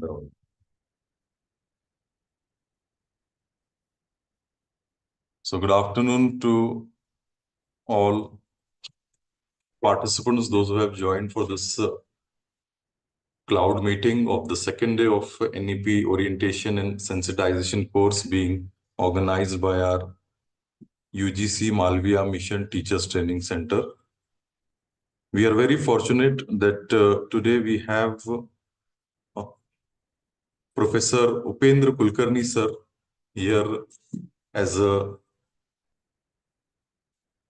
No. So good afternoon to all participants, those who have joined for this cloud meeting of the second day of NEP orientation and sensitization course being organized by our UGC Malviya Mission Teachers Training Center. We are very fortunate that today we have Professor Upendra Kulkarni sir here as a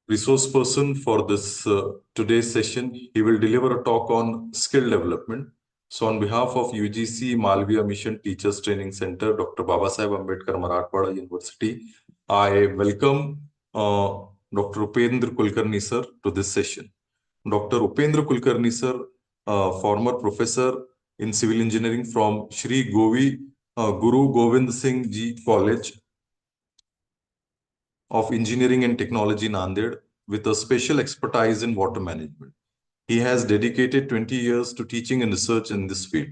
resource person for this today's session. He will deliver a talk on skill development. So on behalf of UGC Malviya Mission Teachers Training Center, Dr. Babasaheb Ambedkar Marathwada University, I welcome Dr. Upendra Kulkarni sir to this session. Dr. Upendra Kulkarni sir, former professor in civil engineering from Shri Guru Govind Singh Ji College of Engineering and Technology, Nanded, with a special expertise in water management. He has dedicated 20 years to teaching and research in this field.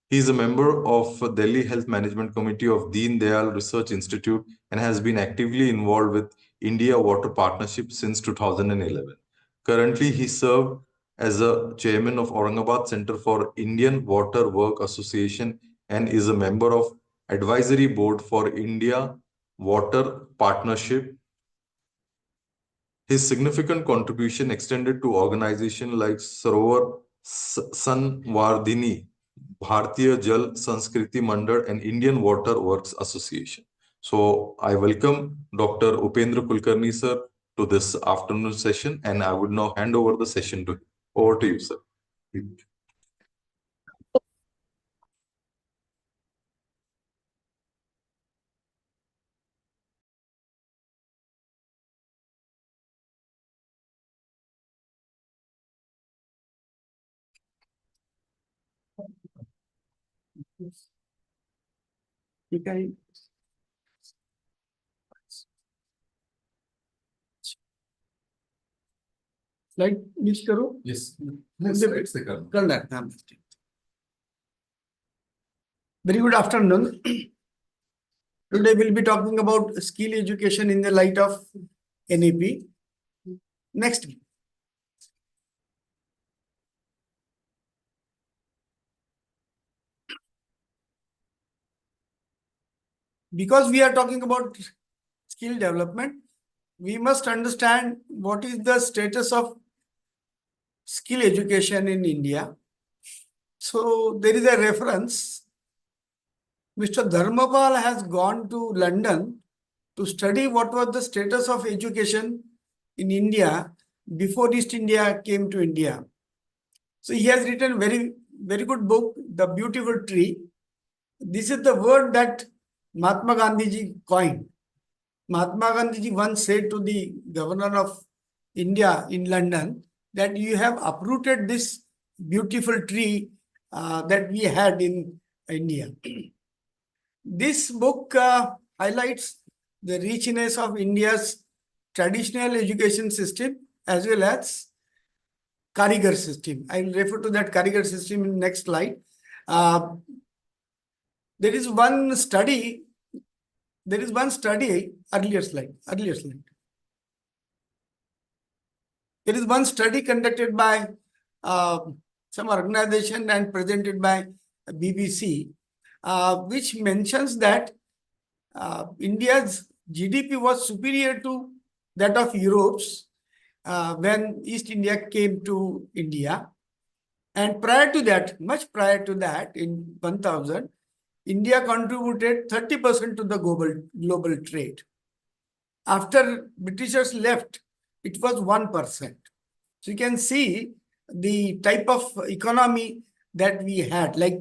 He is a member of Delhi Health Management Committee of Deen Dayal Research Institute and has been actively involved with India Water Partnership since 2011. Currently, he served as a chairman of Aurangabad Center for Indian Water Work Association and is a member of advisory board for India Water Partnership. His significant contribution extended to organizations like Sarovar Sanvardhini, Bharatiya Jal Sanskriti Mandal, and Indian Water Works Association. So I welcome Dr. Upendra Kulkarni sir to this afternoon session, and I would now hand over the session to him. Over to you, sir. Slide नीचे करो. Yes. Very good afternoon. Today we'll be talking about skill education in the light of NEP. Next. Because we are talking about skill development, we must understand what is the status of skill education in India. So there is a reference. Mr. Dharmapal has gone to London to study what was the status of education in India before East India came to India. So he has written very good book, The Beautiful Tree. This is the word that Mahatma Gandhi ji coined. Mahatma Gandhi ji once said to the governor of India in London that you have uprooted this beautiful tree that we had in India. This book highlights the richness of India's traditional education system as well as Karigar system. I will refer to that Karigar system in the next slide. There is one study, earlier slide. There is one study conducted by some organization and presented by BBC, which mentions that India's GDP was superior to that of Europe's when East India came to India. And prior to that, much prior to that, in 1000, India contributed 30% to the global trade. After Britishers left, it was 1%. So you can see the type of economy that we had. Like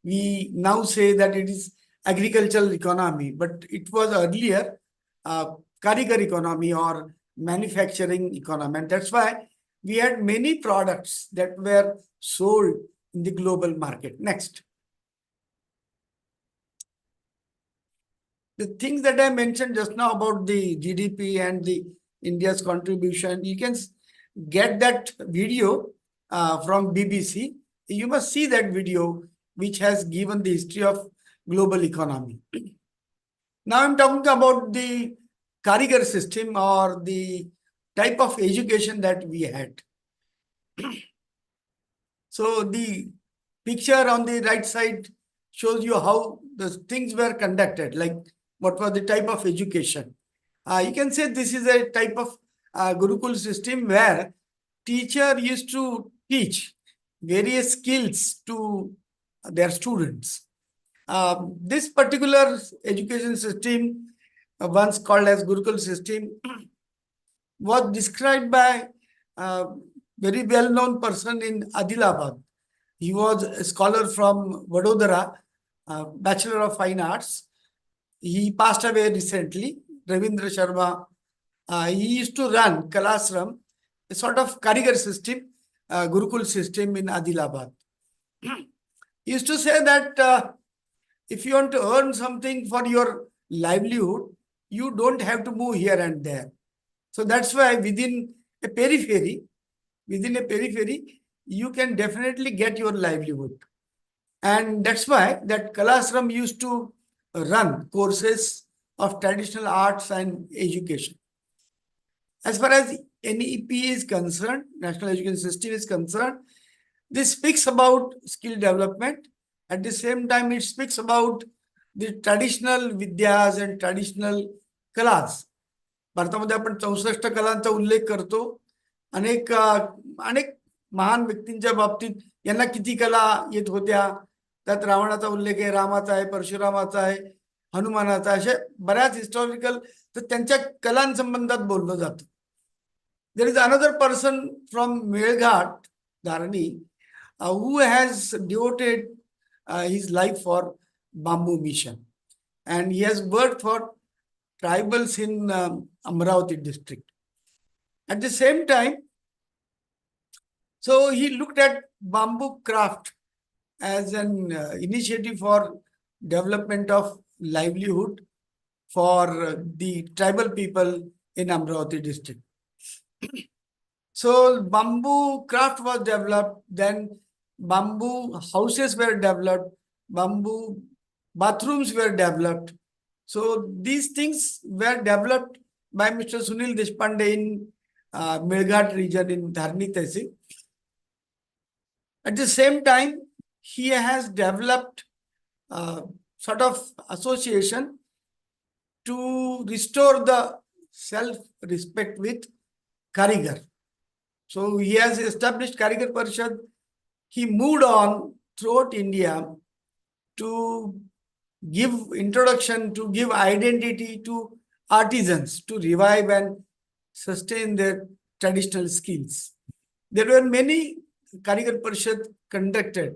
we now say that it is agricultural economy, but it was earlier Karigar economy or manufacturing economy. And that's why we had many products that were sold in the global market. Next. The things that I mentioned just now about the GDP and the India's contribution, you can get that video from BBC. You must see that video which has given the history of global economy. Now I'm talking about the Karigar system or the type of education that we had. So the picture on the right side shows you how the things were conducted, like what was the type of education. You can say this is a type of Gurukul system where teacher used to teach various skills to their students. This particular education system, once called as Gurukul system, was described by a very well-known person in Adilabad. He was a scholar from Vadodara, Bachelor of Fine Arts. He passed away recently, Ravindra Sharma. He used to run Kalasram, a sort of Karigar system, Gurukul system in Adilabad. He used to say that if you want to earn something for your livelihood, you don't have to move here and there. So that's why within a periphery, you can definitely get your livelihood. And that's why that Kalasram used to run courses of traditional arts and education. As far as NEP is concerned, National Education System is concerned, this speaks about skill development. At the same time, it speaks about the traditional vidyas and traditional kalas. भारतामध्ये आपण 64 कलांचा उल्लेख करतो. अनेक महान व्यक्तींच्या बाबतीत यांना किती कला येत होत्या, त्यात रावणाचा उल्लेख आहे, रामाचा आहे, परशुरामाचा आहे, हनुमानाचा, असे बऱ्याच हिस्टॉरिकल तर त्यांच्या कलांसंबंधात बोललं जातं. There is another person from Melghat, Dharani, who has devoted his life for bamboo mission, and he has worked for tribals in Amravati district. At the same time, so he looked at bamboo craft as an initiative for development of livelihood for the tribal people in Amravati district. So bamboo craft was developed, then bamboo houses were developed, bamboo bathrooms were developed. So these things were developed by Mr. Sunil Deshpande in Melghat region in Dharni Tehsil. At the same time, he has developed sort of association to restore the self-respect with Karigar. So he has established Karigar Parishad. He moved on throughout India to give introduction, to give identity to artisans, to revive and sustain their traditional skills. There were many Karigar Parishad conducted.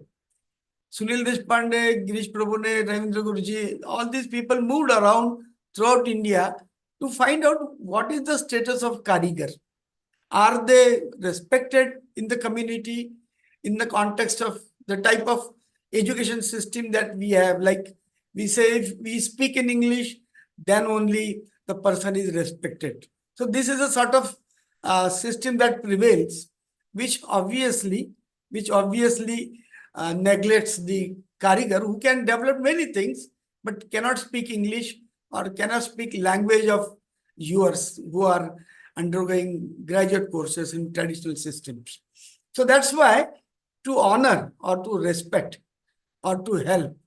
Sunil Deshpande, Girish Prabhune, Ravindra Guruji, all these people moved around throughout India to find out what is the status of Karigar. Are they respected in the community in the context of the type of education system that we have? Like we say, if we speak in English, then only the person is respected. So this is a sort of system that prevails, which obviously neglects the Karigar who can develop many things, but cannot speak English or cannot speak language of yours who are undergoing graduate courses in traditional systems. So that's why to honor or to respect or to help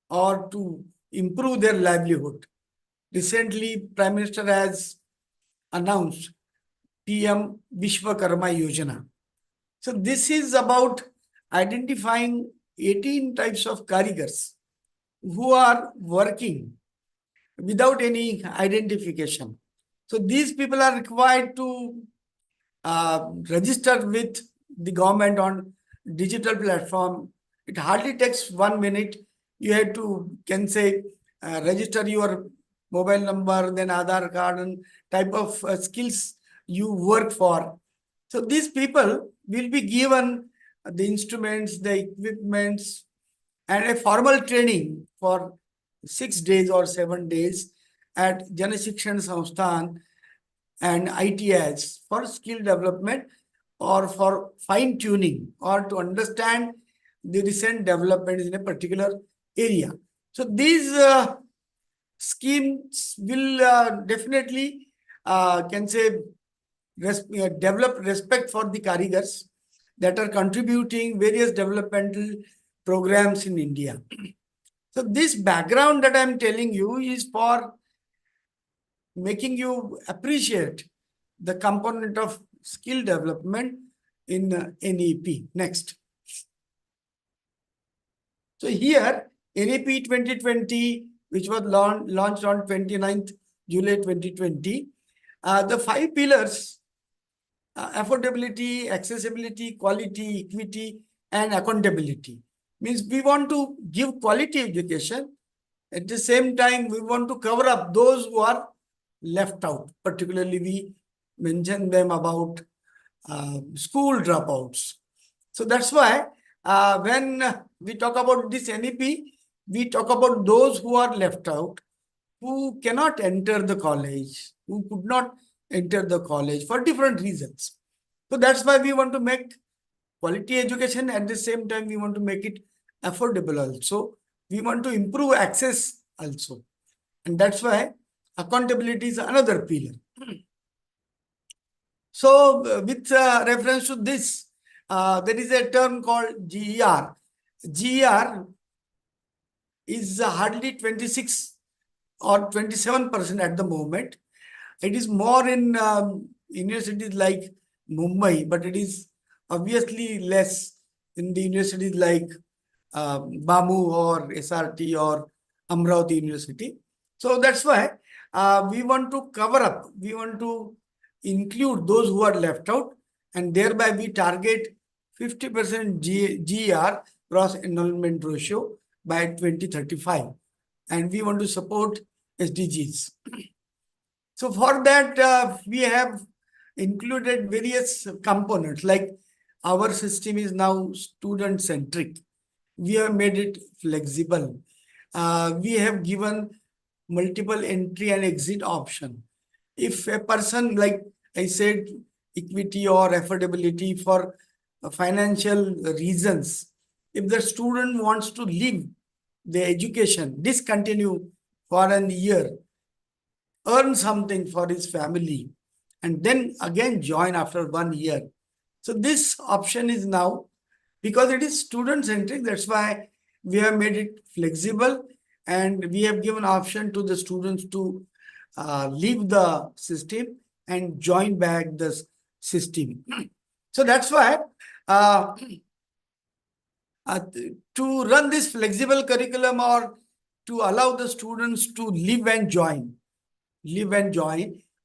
or to improve their livelihood, recently Prime Minister has announced PM Vishwakarma Yojana. So this is about identifying 18 types of karigars who are working without any identification. So these people are required to register with the government on digital platform. It hardly takes 1 minute. You have to, can say, register your mobile number, then Aadhaar card and type of skills you work for. So these people will be given the instruments, the equipments, and a formal training for 6 days or 7 days at Janashikshan Samsthan and ITIs for skill development or for fine tuning or to understand the recent developments in a particular area. So these schemes will definitely can say develop respect for the karigars that are contributing various developmental programs in India. So this background that I'm telling you is for making you appreciate the component of skill development in NEP. Next. So here, NEP 2020, which was launched on 29th July 2020, the 5 pillars, affordability, accessibility, quality, equity, and accountability. Means we want to give quality education. At the same time, we want to cover up those who are left out. Particularly, we mention them about school dropouts. So that's why when we talk about this NEP, we talk about those who are left out, who cannot enter the college, who could not enter the college for different reasons. So that's why we want to make quality education. At the same time, we want to make it affordable also. We want to improve access also. And that's why accountability is another pillar. So with reference to this, there is a term called GER. GER is hardly 26 or 27% at the moment. It is more in universities like Mumbai, but it is obviously less in the universities like BAMU or SRT or Amravati University. So that's why we want to cover up, we want to include those who are left out, and thereby we target 50% GER, gross enrollment ratio, by 2035. And we want to support SDGs. So for that, we have included various components, like our system is now student-centric. We have made it flexible. We have given multiple entry and exit option. If a person, like I said, equity or affordability for financial reasons, if the student wants to leave the education, discontinue for an year, earn something for his family, and then again join after 1 year. So this option is now, because it is student-centric, that's why we have made it flexible, and we have given option to the students to leave the system and join back the system. So that's why to run this flexible curriculum, or to allow the students to live and join,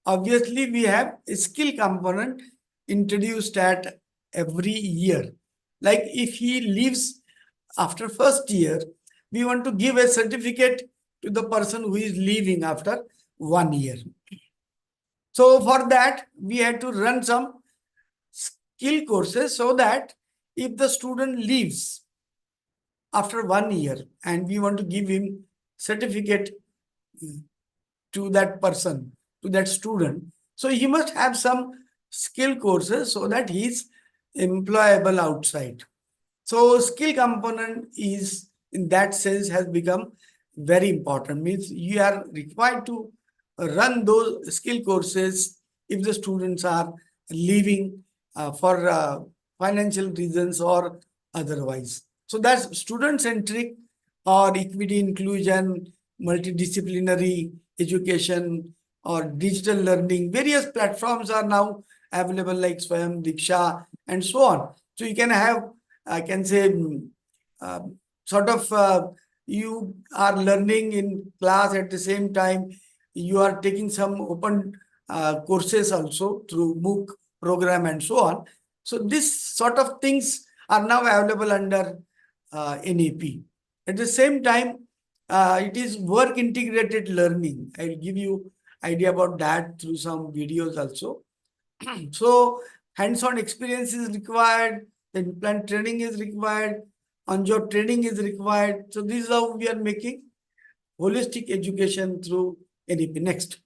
obviously we have a skill component introduced at every year. Like if he leaves after first year, we want to give a certificate to the person who is leaving after 1 year. So for that, we had to run some skill courses, so that if the student leaves after 1 year and we want to give him certificate to that person, to that student, so he must have some skill courses so that he is employable outside. So skill component is, in that sense, has become very important. Means you are required to run those skill courses if the students are leaving for financial reasons or otherwise. So that's student-centric or equity inclusion, multidisciplinary education, or digital learning. Various platforms are now available, like Swayam, Diksha, and so on. So you can have, I can say, you are learning in class, at the same time you are taking some open courses also through MOOC program and so on. So this sort of things are now available under NEP. At the same time, it is work integrated learning. I will give you idea about that through some videos also. So hands-on experience is required, then plant training is required, on-job training is required. So this is how we are making holistic education through NEP. Next.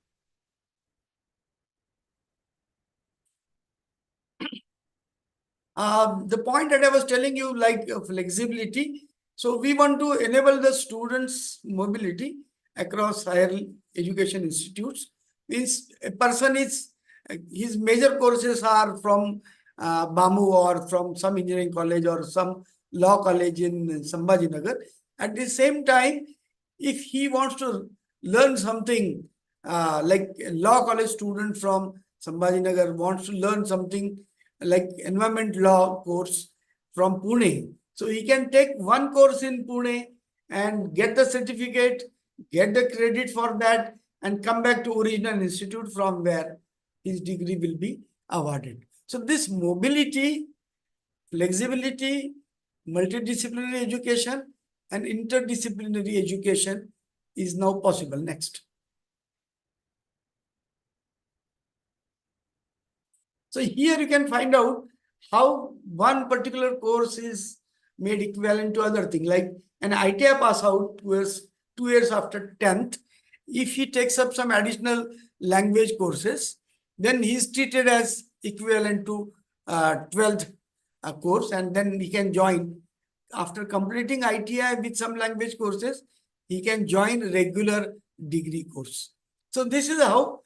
The point that I was telling you, like flexibility. So we want to enable the students' mobility across higher education institutes. Means a person is, his major courses are from BAMU or from some engineering college or some law college in Sambhajinagar. At the same time, if he wants to learn something, like a law college student from Sambhajinagar wants to learn something like environment law course from Pune. So he can take one course in Pune and get the certificate, get the credit for that, and come back to original institute from where his degree will be awarded. So this mobility, flexibility, multidisciplinary education, and interdisciplinary education is now possible. Next. So here you can find out how one particular course is made equivalent to other thing. Like an ITI pass out 2 years after 10th, if he takes up some additional language courses, then he is treated as equivalent to 12th course, and then he can join. After completing ITI with some language courses, he can join regular degree course. So this is how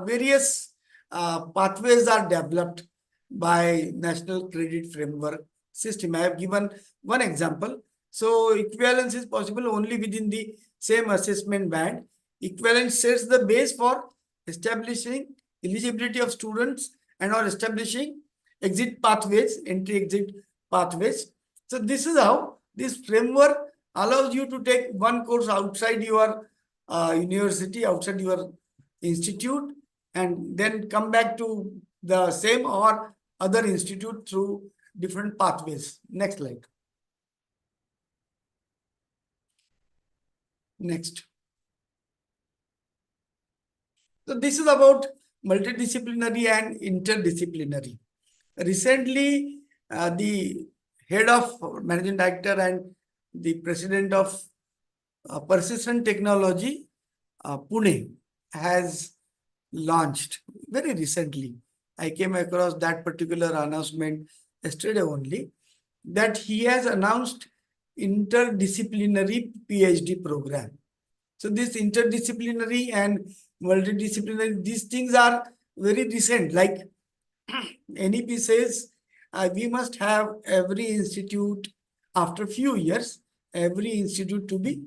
various pathways are developed by National Credit Framework System. I have given one example. So equivalence is possible only within the same assessment band. Equivalence sets the base for establishing eligibility of students and or establishing exit pathways, entry-exit pathways. So this is how this framework allows you to take one course outside your university, outside your institute, and then come back to the same or other institute through different pathways. Next slide. Next. So this is about multidisciplinary and interdisciplinary. Recently, the head of managing director and the president of Persistent Technology, Pune, has launched very recently. I came across that particular announcement yesterday only, that he has announced interdisciplinary PhD program. So this interdisciplinary and multidisciplinary, these things are very recent. Like NEP says, we must have every institute, after few years, every institute to be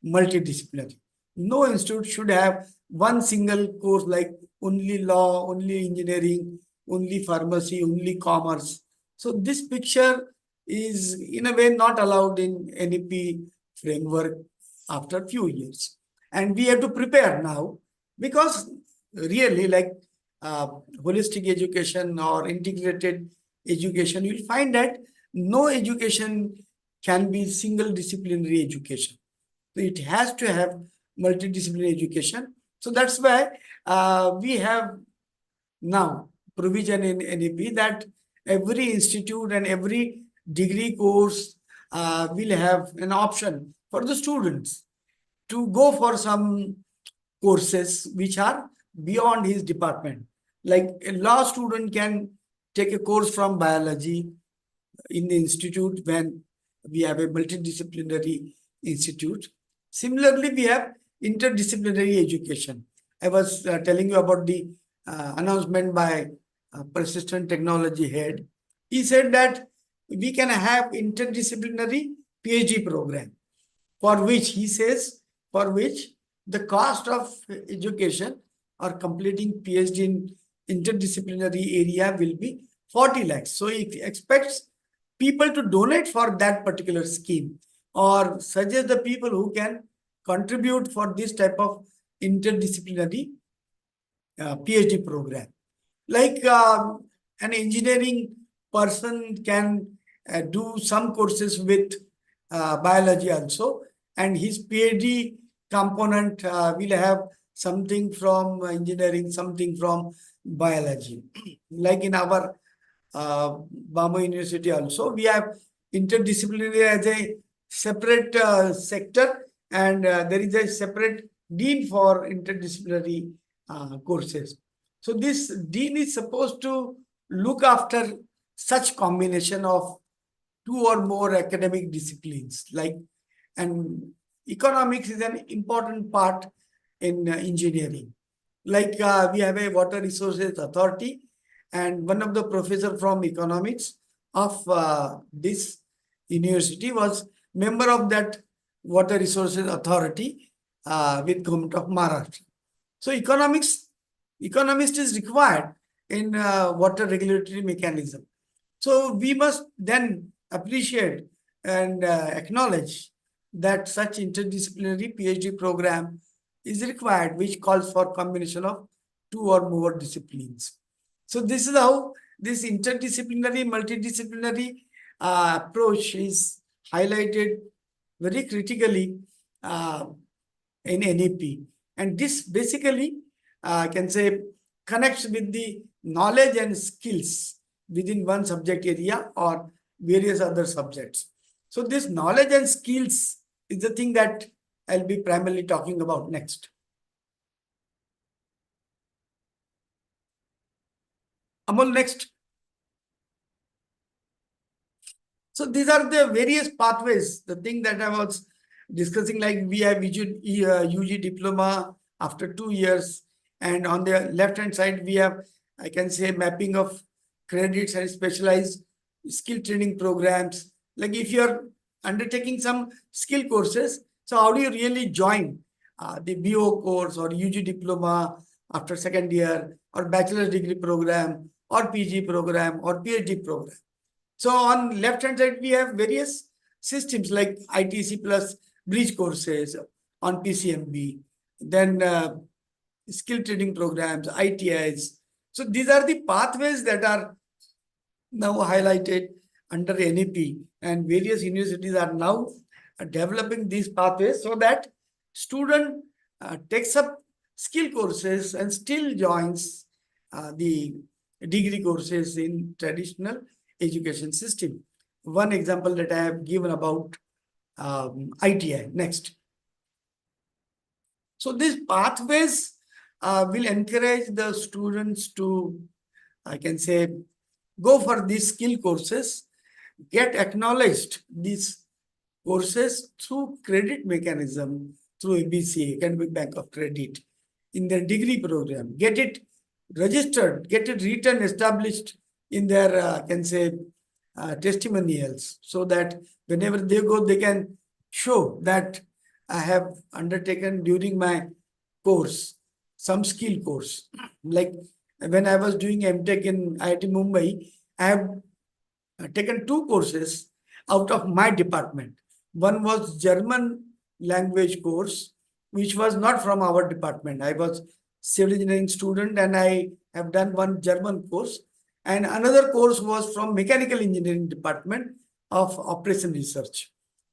multidisciplinary. No institute should have one single course like only law, only engineering, only pharmacy, only commerce. So this picture is in a way not allowed in NEP framework after few years. And we have to prepare now, because really, like holistic education or integrated education, you'll find that no education can be single disciplinary education. It has to have multidisciplinary education. So that's why we have now provision in NEP that every institute and every degree course will have an option for the students to go for some courses which are beyond his department. Like a law student can take a course from biology in the institute when we have a multidisciplinary institute. Similarly, we have interdisciplinary education. I was telling you about the announcement by Persistent Technology head. He said that we can have interdisciplinary PhD program, for which he says, for which the cost of education or completing PhD in interdisciplinary area will be 40 lakhs. So he expects people to donate for that particular scheme, or suggest the people who can contribute for this type of interdisciplinary PhD program. Like an engineering person can do some courses with biology also, and his PhD component will have something from engineering, something from biology. Like in our BAMU University also, we have interdisciplinary as a separate sector, and there is a separate dean for interdisciplinary courses. So this dean is supposed to look after such combination of two or more academic disciplines, like, and economics is an important part in engineering. Like we have a water resources authority, and one of the professor from economics of this university was member of that water resources authority with government of Maharashtra. So economist is required in water regulatory mechanism. So we must then appreciate and acknowledge that such interdisciplinary PhD program is required, which calls for combination of two or more disciplines. So this is how this interdisciplinary, multidisciplinary approach is highlighted very critically in NEP. And this basically can say connects with the knowledge and skills within one subject area or various other subjects. So this knowledge and skills is the thing that I'll be primarily talking about next. Amol, next. So these are the various pathways, the thing that I was discussing, like we have UG diploma after 2 years, and on the left hand side we have, I can say, mapping of credits and specialized skill training programs. Like if you're undertaking some skill courses, so how do you really join the BO course or UG diploma after second year, or bachelor's degree program or PG program or PhD program? So on left hand side we have various systems like ITC plus bridge courses on PCMB, then skill training programs, ITIs. So these are the pathways that are now highlighted under NEP, and various universities are now developing these pathways so that student takes up skill courses and still joins the degree courses in traditional education system. One example that I have given about ITI. Next. So these pathways will encourage the students to, I can say, go for these skill courses, get acknowledged these courses through credit mechanism, through ABC, Academic Bank of Credit, in their degree program, get it registered, get it written, established in their, I can say, testimonials, so that whenever they go, they can show that I have undertaken during my course some skill course. Like when I was doing MTech in IIT Mumbai, I have taken 2 courses out of my department. One was German language course, which was not from our department. I was civil engineering student and I have done one German course. And another course was from mechanical engineering department of operation research.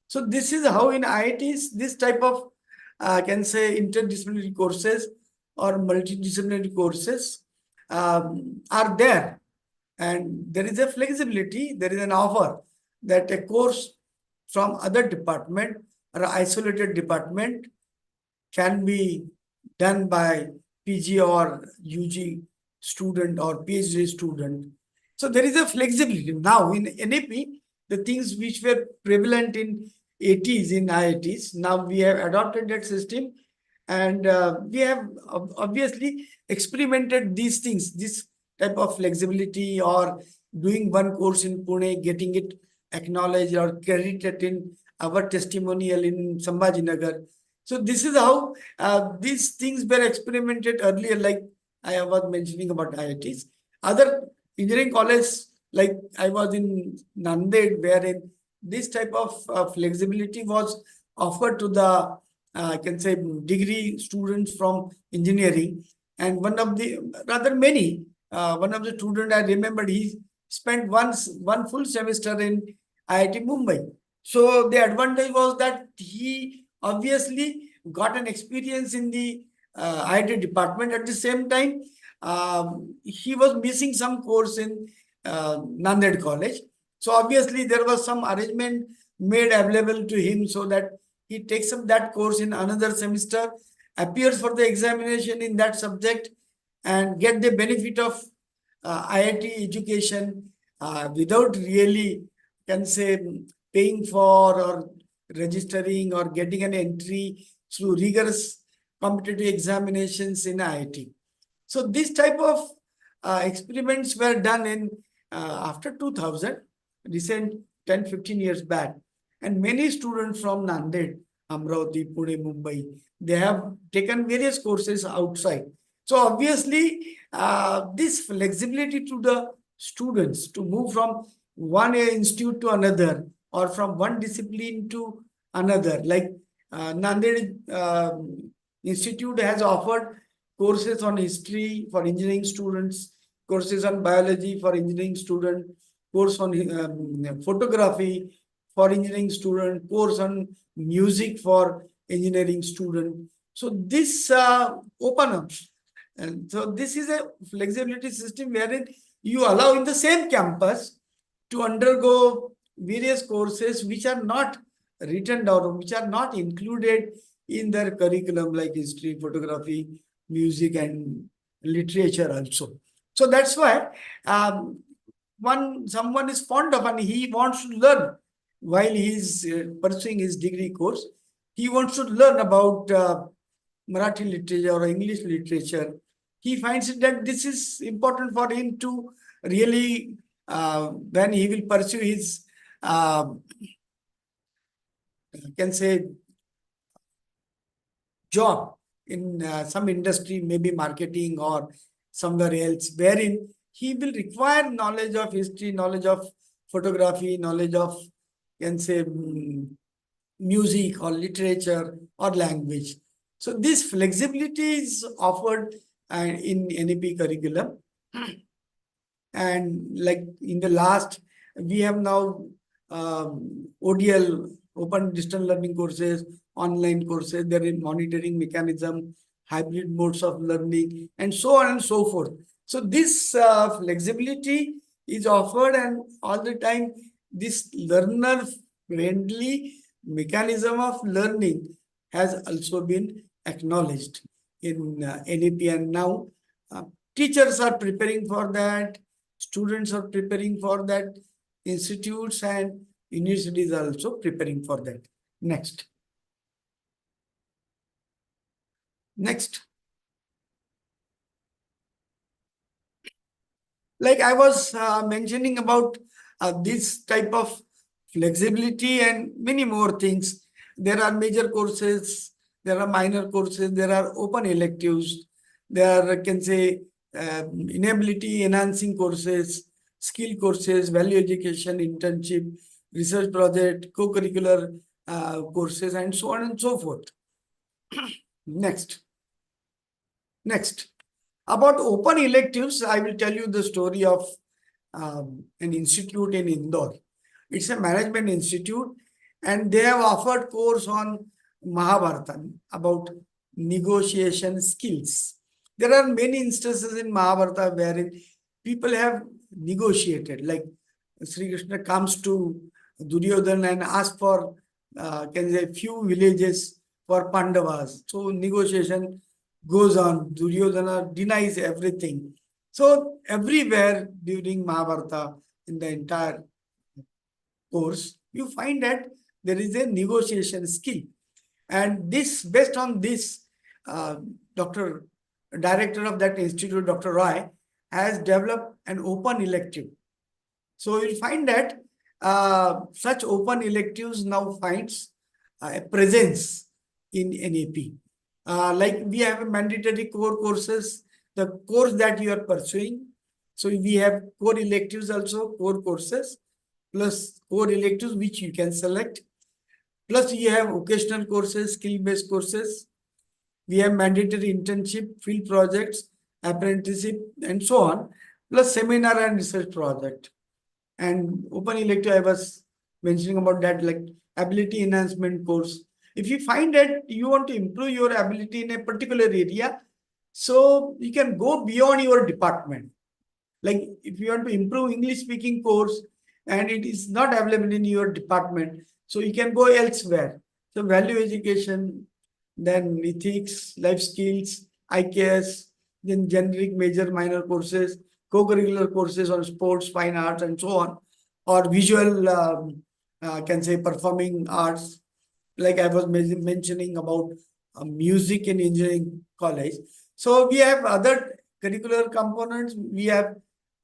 So this is how in IITs, this type of, I can say, interdisciplinary courses or multidisciplinary courses are there. And there is a flexibility, there is an offer that a course from other department or isolated department can be done by PG or UG student or PhD student. So there is a flexibility. Now in NEP, the things which were prevalent in 80s in IITs, now we have adopted that system, and we have obviously experimented these things, this type of flexibility, or doing one course in Pune, getting it acknowledged or credited in our testimonial in Sambhajinagar. So this is how these things were experimented earlier, like I was mentioning about IITs. Other engineering colleges, like I was in Nanded, wherein this type of flexibility was offered to the, I can say, degree students from engineering. And one of the, rather many, one of the students I remembered, he spent one full semester in IIT Mumbai. So the advantage was that he obviously got an experience in the IIT department. At the same time, he was missing some course in Nanded College. So obviously there was some arrangement made available to him so that he takes up that course in another semester, appears for the examination in that subject, and get the benefit of IIT education without really, can say, paying for or registering or getting an entry through rigorous competitive examinations in IIT. So this type of experiments were done in after 2000, recent 10-15 years back. And many students from Nanded, Amravati, Pune, Mumbai, they have taken various courses outside. So obviously, this flexibility to the students to move from one institute to another or from one discipline to another, like Nanded Institute has offered courses on history for engineering students, courses on biology for engineering student, course on photography for engineering student, course on music for engineering student. So this open up. And so this is a flexibility system wherein you allow in the same campus to undergo various courses which are not written down, which are not included in their curriculum, like history, photography, music, and literature also. So that's why someone is fond of and he wants to learn while he is pursuing his degree course. He wants to learn about Marathi literature or English literature. He finds it that this is important for him to really, when he will pursue his, can say, job in some industry, maybe marketing or somewhere else, wherein he will require knowledge of history, knowledge of photography, knowledge of, can say, music or literature or language. So this flexibility is offered in NEP curriculum. And like in the last, we have now ODL, open distance learning courses, online courses, there is monitoring mechanism, hybrid modes of learning, and so on and so forth. So this flexibility is offered, and all the time this learner-friendly mechanism of learning has also been acknowledged in NEP, and now teachers are preparing for that, students are preparing for that, institutes and universities are also preparing for that. Next. Like I was mentioning about this type of flexibility and many more things. There are major courses, there are minor courses, there are open electives, there are, can say, inability enhancing courses, skill courses, value education, internship, research project, co-curricular courses, and so on and so forth. Next. About open electives, I will tell you the story of an institute in Indore. It's a management institute, and they have offered course on Mahabharata about negotiation skills. There are many instances in Mahabharata wherein people have negotiated, like Sri Krishna comes to Duryodhana and asks for, can say, few villages for Pandavas. So negotiation goes on. Duryodhana denies everything. So everywhere during Mahabharata, in the entire course, you find that there is a negotiation skill. And this, based on this, director of that institute, Dr. Roy, has developed an open elective. So you find that such open electives now finds a presence in NEP. Like we have a mandatory core courses, the course that you are pursuing. So we have core electives also, core courses, plus core electives which you can select. Plus you have occasional courses, skill-based courses. We have mandatory internship, field projects, apprenticeship, and so on, plus seminar and research project. And open elective, I was mentioning about that, like ability enhancement course. If you find that you want to improve your ability in a particular area, so you can go beyond your department. Like if you want to improve English speaking course and it is not available in your department, so you can go elsewhere. So value education, then ethics, life skills, IKS, then generic major minor courses, co-curricular courses on sports, fine arts, and so on, or visual, can say performing arts, like I was mentioning about music in engineering college. So we have other curricular components. We have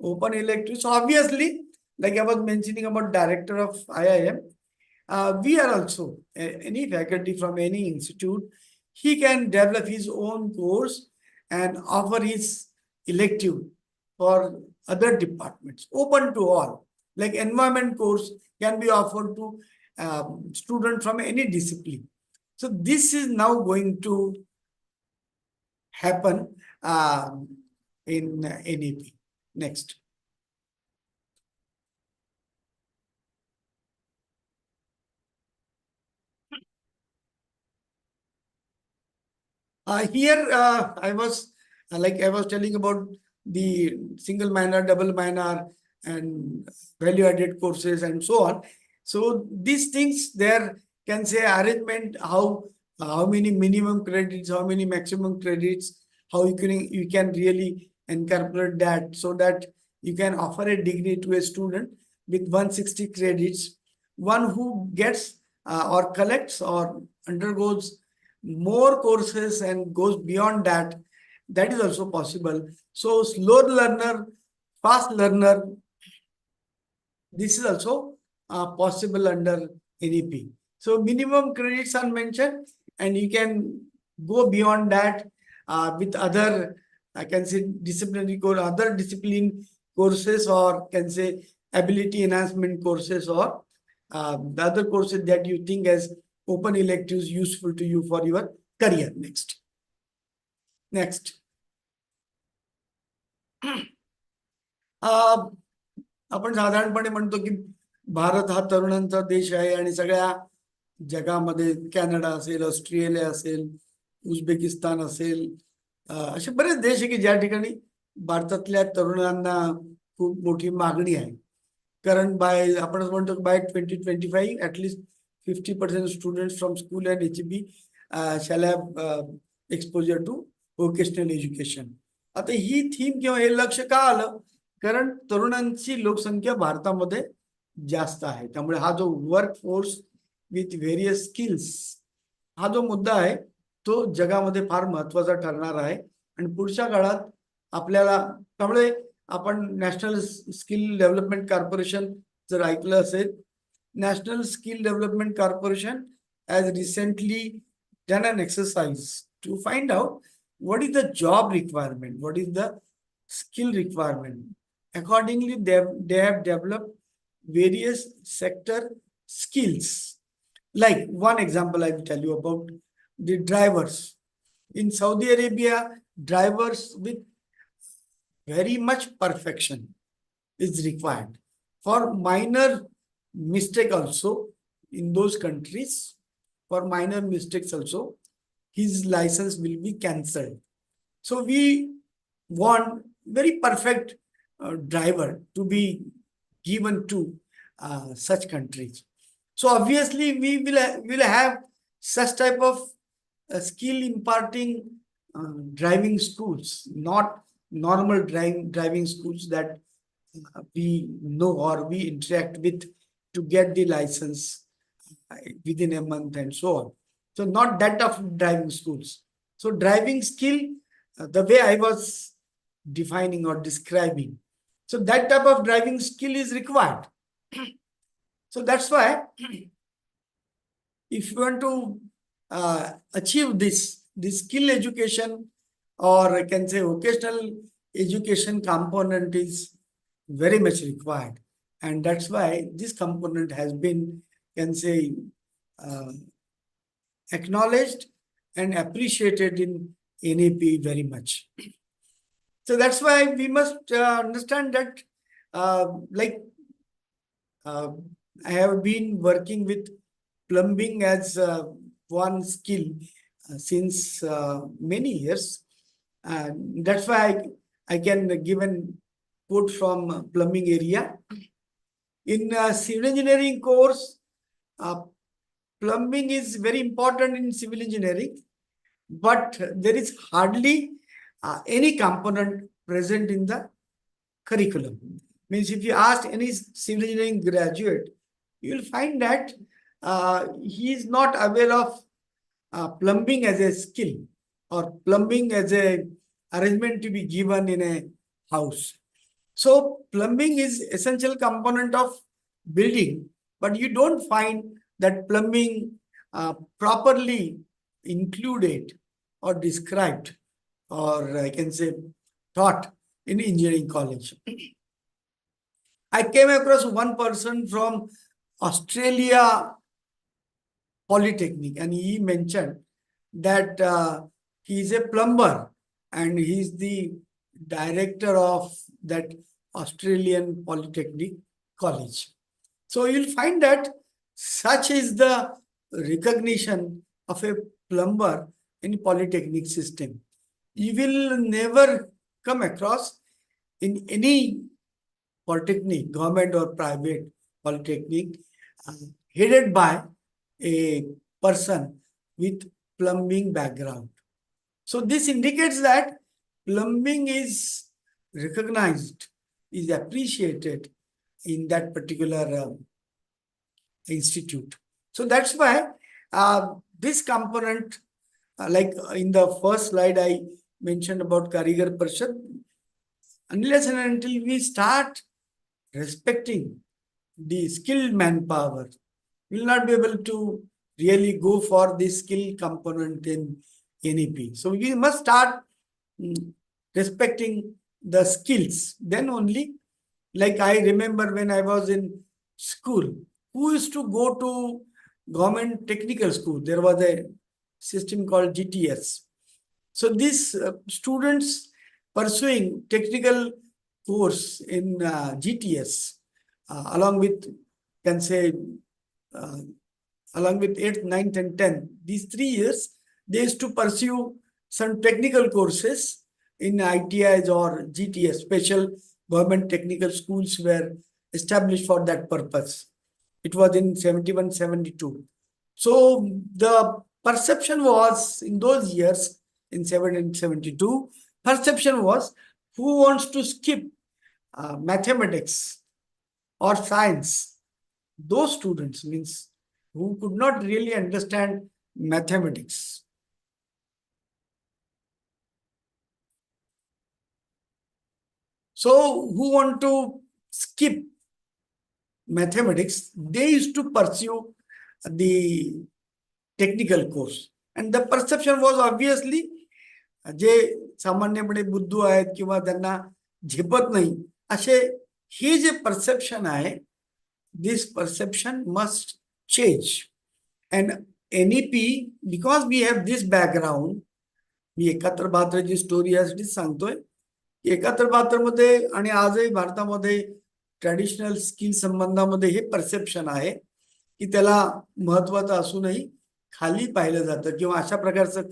open electives. So obviously, like I was mentioning about director of IIM, we are also any faculty from any institute, he can develop his own course and offer his elective for other departments, open to all. Like environment course can be offered to students from any discipline. So this is now going to happen in NEP. Next. Here I was like I was telling about the single minor, double minor, and value-added courses and so on. So these things there can say arrangement, how many minimum credits, how many maximum credits, how you can really incorporate that so that you can offer a degree to a student with 160 credits. One who gets or collects or undergoes more courses and goes beyond that, that is also possible. So slow learner, fast learner, this is also possible under NEP. So minimum credits are mentioned, and you can go beyond that with other, I can say disciplinary course, other discipline courses, or can say ability enhancement courses, or the other courses that you think as open electives useful to you for your career. Next. आपण साधारणपणे म्हणतो की भारत हा तरुणांचा देश आहे आणि सगळ्या जगामध्ये कॅनडा असेल, ऑस्ट्रेलिया असेल, उझबेकिस्तान असेल, असे बरेच देश आहे की ज्या ठिकाणी भारतातल्या तरुणांना खूप मोठी मागणी आहे. कारण आपण म्हणतो by 2025 at least 50% students from school and HEB shall have exposure to vocational education. आता ही थीम किंवा हे लक्ष का आलं? कारण तरुणांची लोकसंख्या भारतामध्ये जास्त आहे. त्यामुळे हा जो work force with various skills हा जो मुद्दा आहे तो जगामध्ये फार महत्वाचा ठरणार आहे. आणि पुढच्या काळात आपल्याला, त्यामुळे आपण नॅशनल स्किल डेव्हलपमेंट कॉर्पोरेशन जर ऐकलं असेल, national skill development corporation has recently done an exercise to find out what is the job requirement, what is the skill requirement. Accordingly, they have developed various sector skills. Like one example I will tell you about the drivers. In Saudi Arabia, drivers with very much perfection is required. For minor mistake also in those countries, for minor mistakes also, his license will be cancelled. So we want very perfect driver to be given to such countries. So obviously we will have such type of skill imparting driving schools, not normal driving schools that we know or we interact with to get the license within a month and so on. So not that of driving schools. So driving skill, the way I was defining or describing, so that type of driving skill is required. So that's why if you want to achieve this skill education, or I can say vocational education component is very much required. And that's why this component has been, can say, acknowledged and appreciated in NEP very much. So that's why we must understand that I have been working with plumbing as one skill since many years. And that's why I can give a quote from plumbing area. In civil engineering course, plumbing is very important in civil engineering, but there is hardly any component present in the curriculum. Means if you ask any civil engineering graduate, you will find that he is not aware of plumbing as a skill or plumbing as a arrangement to be given in a house. So plumbing is essential component of building, but you don't find that plumbing properly included or described, or I can say taught in engineering college. I came across one person from Australia Polytechnic, and he mentioned that he is a plumber and he is the director of that Australian Polytechnic College. So you'll find that such is the recognition of a plumber in polytechnic system. You will never come across in any polytechnic, government or private polytechnic, headed by a person with plumbing background. So this indicates that plumbing is recognized, is appreciated in that particular institute. So that's why this component, like in the first slide I mentioned about Karigar Parishad, unless and until we start respecting the skilled manpower, we will not be able to really go for the skill component in NEP. So we must start respecting the skills. Then only, like I remember when I was in school, who used to go to government technical school? There was a system called GTS. So these students pursuing technical course in GTS, along with, can say, along with 8th, 9th, and 10th, these 3 years, they used to pursue some technical courses in ITIs or GTS. Special government technical schools were established for that purpose. It was in 71, 72. So the perception was in those years, in 72, perception was who wants to skip mathematics or science. Those students, means who could not really understand mathematics. So who want to skip mathematics, they used to pursue the technical course. And the perception was obviously, जे सामान्यपणे बुद्धू आहेत किंवा त्यांना झेपत नाही असे हे जे perception आहे, this perception must change. And NEP, because we have this background, मी 71 जी स्टोरी यासाठी सांगतोय, 71 मध्ये आणि आजही भारतामध्ये ट्रॅडिशनल स्किल संबंधामध्ये हे परसेप्शन आहे की त्याला महत्त्वाचं असूनही खाली पाहिलं जातं किंवा अशा प्रकारचं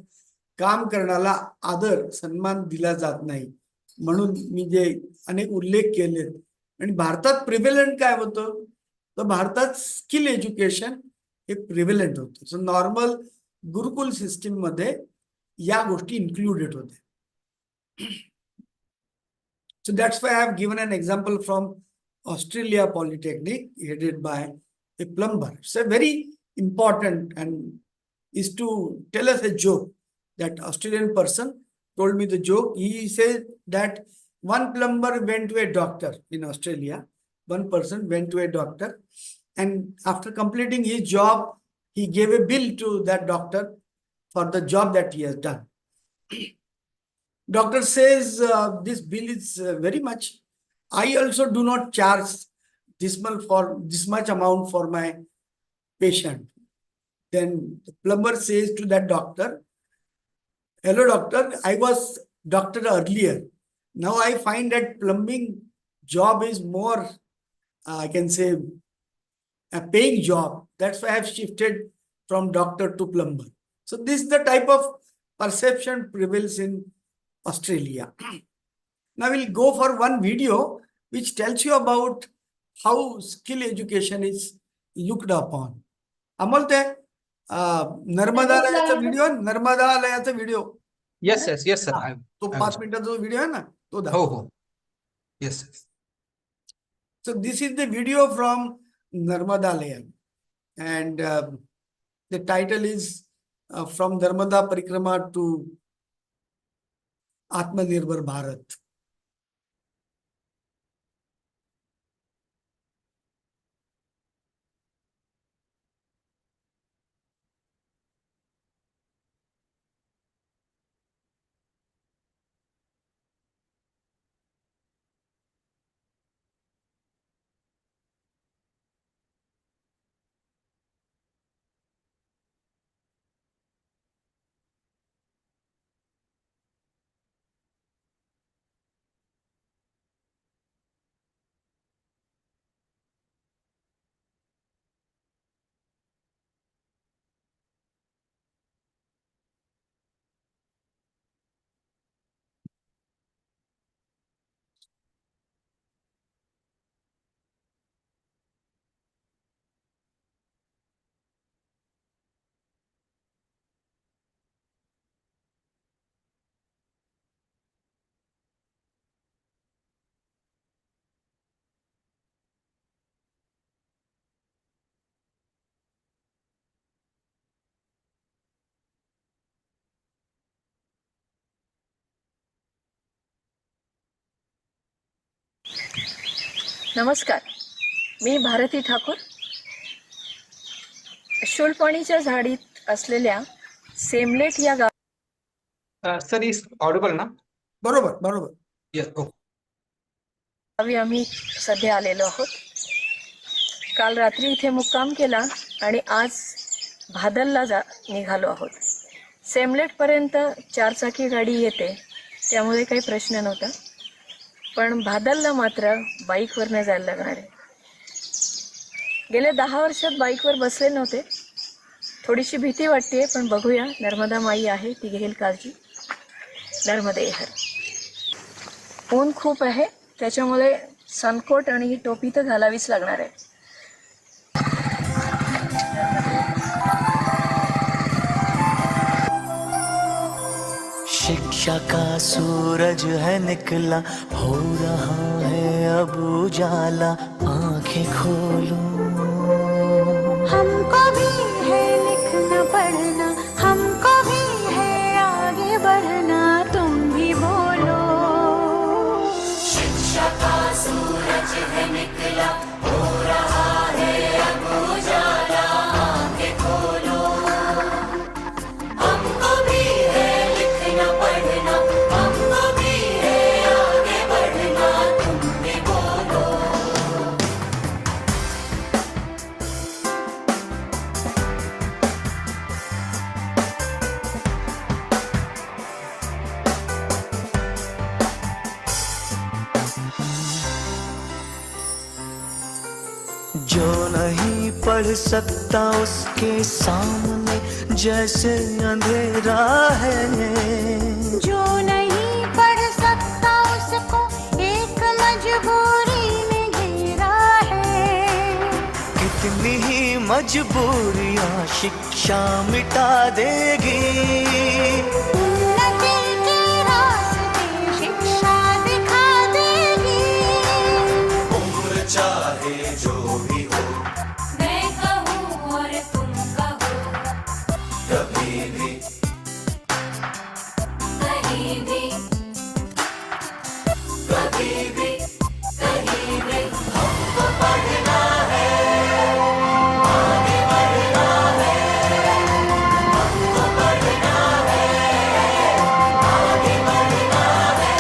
काम करण्याला आदर सन्मान दिला जात नाही. म्हणून मी जे अनेक उल्लेख केलेत. आणि भारतात प्रिव्हेलंट काय होतं, तर भारतात स्किल एज्युकेशन हे प्रिव्हेलंट होतं. सो नॉर्मल गुरुकुल सिस्टीम मध्ये या गोष्टी इन्क्लुडेड होत्या. So that's why I have given an example from Australia Polytechnic, headed by a plumber. It's a very important and is to tell us a joke. That Australian person told me the joke. He said that one plumber went to a doctor in Australia. One person went to a doctor, and after completing his job, he gave a bill to that doctor for the job that he has done. Doctor says, this bill is very much. I also do not charge this much amount for my patient. Then the plumber says to that doctor, hello doctor, I was doctor earlier. Now I find that plumbing job is more, I can say, a paying job. That's why I have shifted from doctor to plumber. So this is the type of perception prevails in Australia. Now we'll go for one video which tells you about how skill education is looked upon. Amal, Narmada लयाचा video, Narmada लयाचा video. Yes, sir. तो 5 मिनिटाचा जो video आहे ना, तो दाखव. हो. Yes, sir. So this is the video from Narmada layer, and the title is from Narmada Parikrama to Atmanirbhar Bharat. नमस्कार, मी भारती ठाकूर. शूलपाणीच्या झाडीत असलेल्या सेमलेट या सर इज ऑडिबल ना? बरोबर बरोबर. यस. गावी आम्ही सध्या आलेलो आहोत. काल रात्री इथे मुक्काम केला आणि आज भादलला निघालो आहोत. सेमलेटपर्यंत 4 चाकी गाडी येते, त्यामुळे काही प्रश्न नव्हता. पण भादलला मात्र बाईकवरनं जायला लागणार आहे. गेल्या 10 वर्षात बाईकवर बसले नव्हते. थोडीशी भीती वाटते, पण बघूया. नर्मदा माई आहे, ती घेईल काळजी. नर्मदे हर. ऊन खूप आहे, त्याच्यामुळे सनकोट आणि टोपी तर घालावीच लागणार आहे. शिक्षा का सूरज है निकला, हो रहा है अब उजाला, आंखें खोलो. हमको भी है लिखना पढ़ना, हमको भी है आगे बढ़ना, तुम भी बोलो. शिक्षा का सूरज है निकला, हो रहा है अब उजाला, आंखें खोलो. हमको भी है लिखना पढ़ना, हमको भी है आगे बढ़ना, तुम भी बोलो. जो नहीं पढ़ सकता उसके सामने जैसे अंधेरा है. जो नहीं पढ़ सकता उसको एक मजबूरी ने घेरा है. कितनी ही मजबूरियां शिक्षा मिटा देगी. उन्नति के रास्ते शिक्षा दिखा देगी. उम्र चाहे जो भी हो, मैं कहूँ और तुम कहो, कभी भी कहीं भी, कभी भी कहीं भी. हमको पढ़ना है, आगे बढ़ना है. हमको पढ़ना है, आगे बढ़ना है.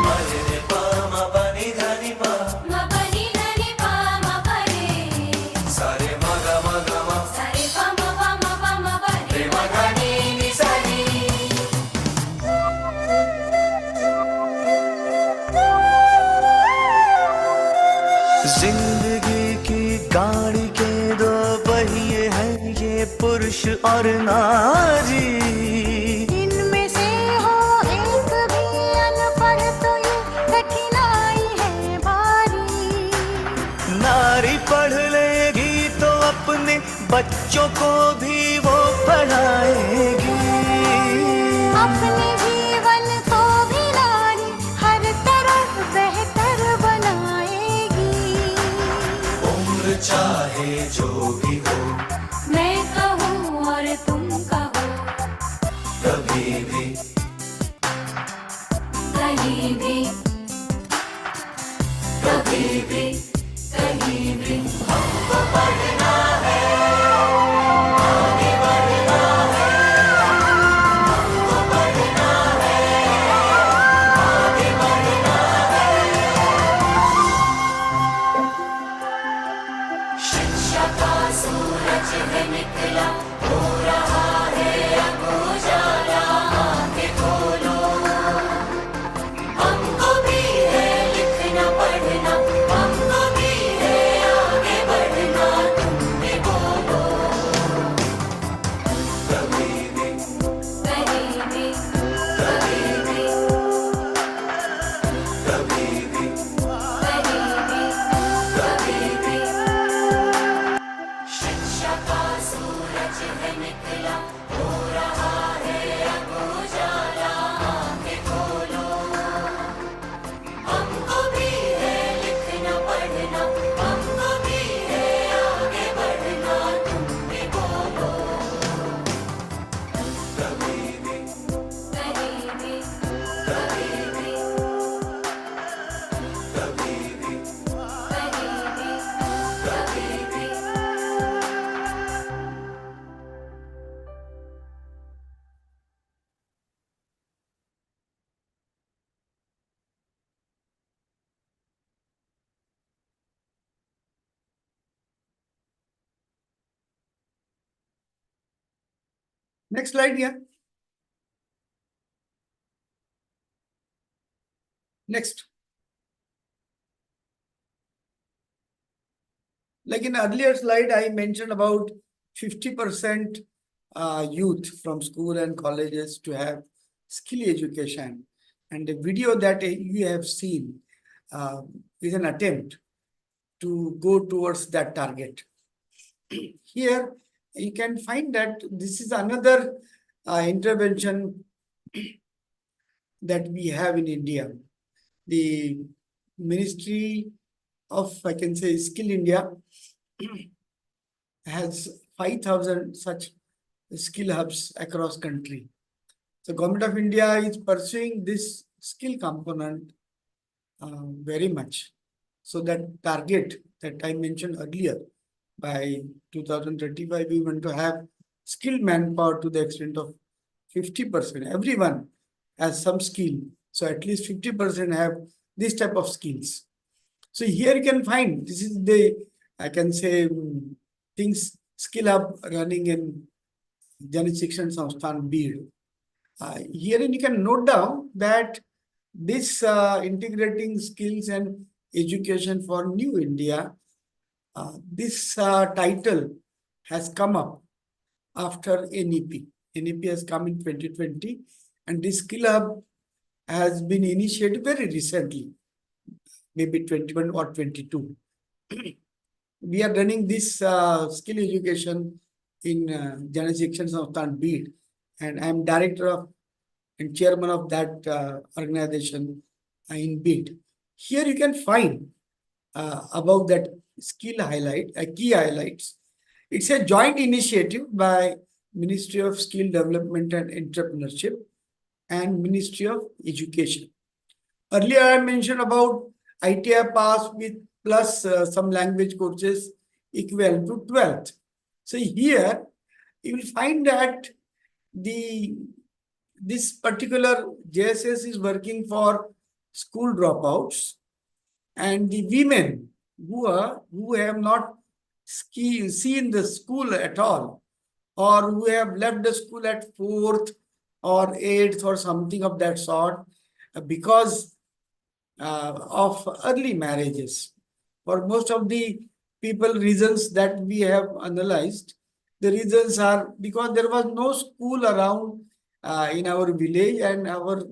मरे पामा बनी धनी पा, म बनी धनी पा म परे, सारे मगा मगा मा, सारे पा म परे, रे मगा नी नी सानी. जिंदगी की गाड़ी के 2 पहिए हैं, ये पुरुष और नारी. इनमें से हो एक भी अनपढ़ तो ये कठिनाई है भारी. नारी पढ़ लेगी तो अपने बच्चों को भी वो पढ़ाएगी. अपने जीवन को भी नारी हर तरफ बेहतर बनाएगी. चाहे जो भी हो, मैं कहूँ और तुम कहो, कभी भी कहीं भी कभी भी कहीं भी हमको पढ़ना है, आगे बढ़ना है, हमको पढ़ना है, आगे बढ़ना है। शिक्षा का सूरज है निकला, हो रहा है अब उजाला, आंखें खोलो, हमको भी है लिखना पढ़ना, हमको भी है आगे बढ़ना, तुम भी बोलो। कभी भी कहीं भी कभी भी कभी भी कहीं भी कभी भी शिक्षा का सूरज है निकला, हो रहा है अब उजाला, आंखें खोलो, हमको भी है लिखना पढ़ना, हमको भी है आगे बढ़ना, तुम भी बोलो। कभी भी कहीं भी कभी भी कभी भी कहीं भी कभी भी Next slide here. Next. Like in earlier slide, I mentioned about 50% youth from school and colleges to have skill education. And the video that you have seen is an attempt to go towards that target. Here, you can find that this is another intervention that we have in India. The Ministry of, I can say, Skill India has 5,000 such skill hubs across country. So Government of India is pursuing this skill component very much. So that target that I mentioned earlier, by 2035, we want to have skilled manpower to the extent of 50%. Everyone has some skill. So at least 50% have this type of skills. So here you can find, this is the, I can say, things skill hub running in Jan Shikshan Samsthan Bid. Here you can note down that this integrating skills and education for New India, this title has come up after NEP. NEP has come in 2020, and this skill hub has been initiated very recently, maybe 21 or 22. We are running this skill education in Jan Shikshan Samsthan Bid, and I am director of and chairman of that organization in Bid. Here you can find about that skill highlight, key highlights. It's a joint initiative by Ministry of Skill Development and Entrepreneurship and Ministry of Education. Earlier I mentioned about ITI pass with plus some language courses equivalent to 12th. So here you will find that this particular JSS is working for school dropouts, and the women who have not seen the school at all, or who have left the school at 4th or 8th or something of that sort because of early marriages. For most of the people, reasons that we have analyzed, the reasons are because there was no school around in our village, and our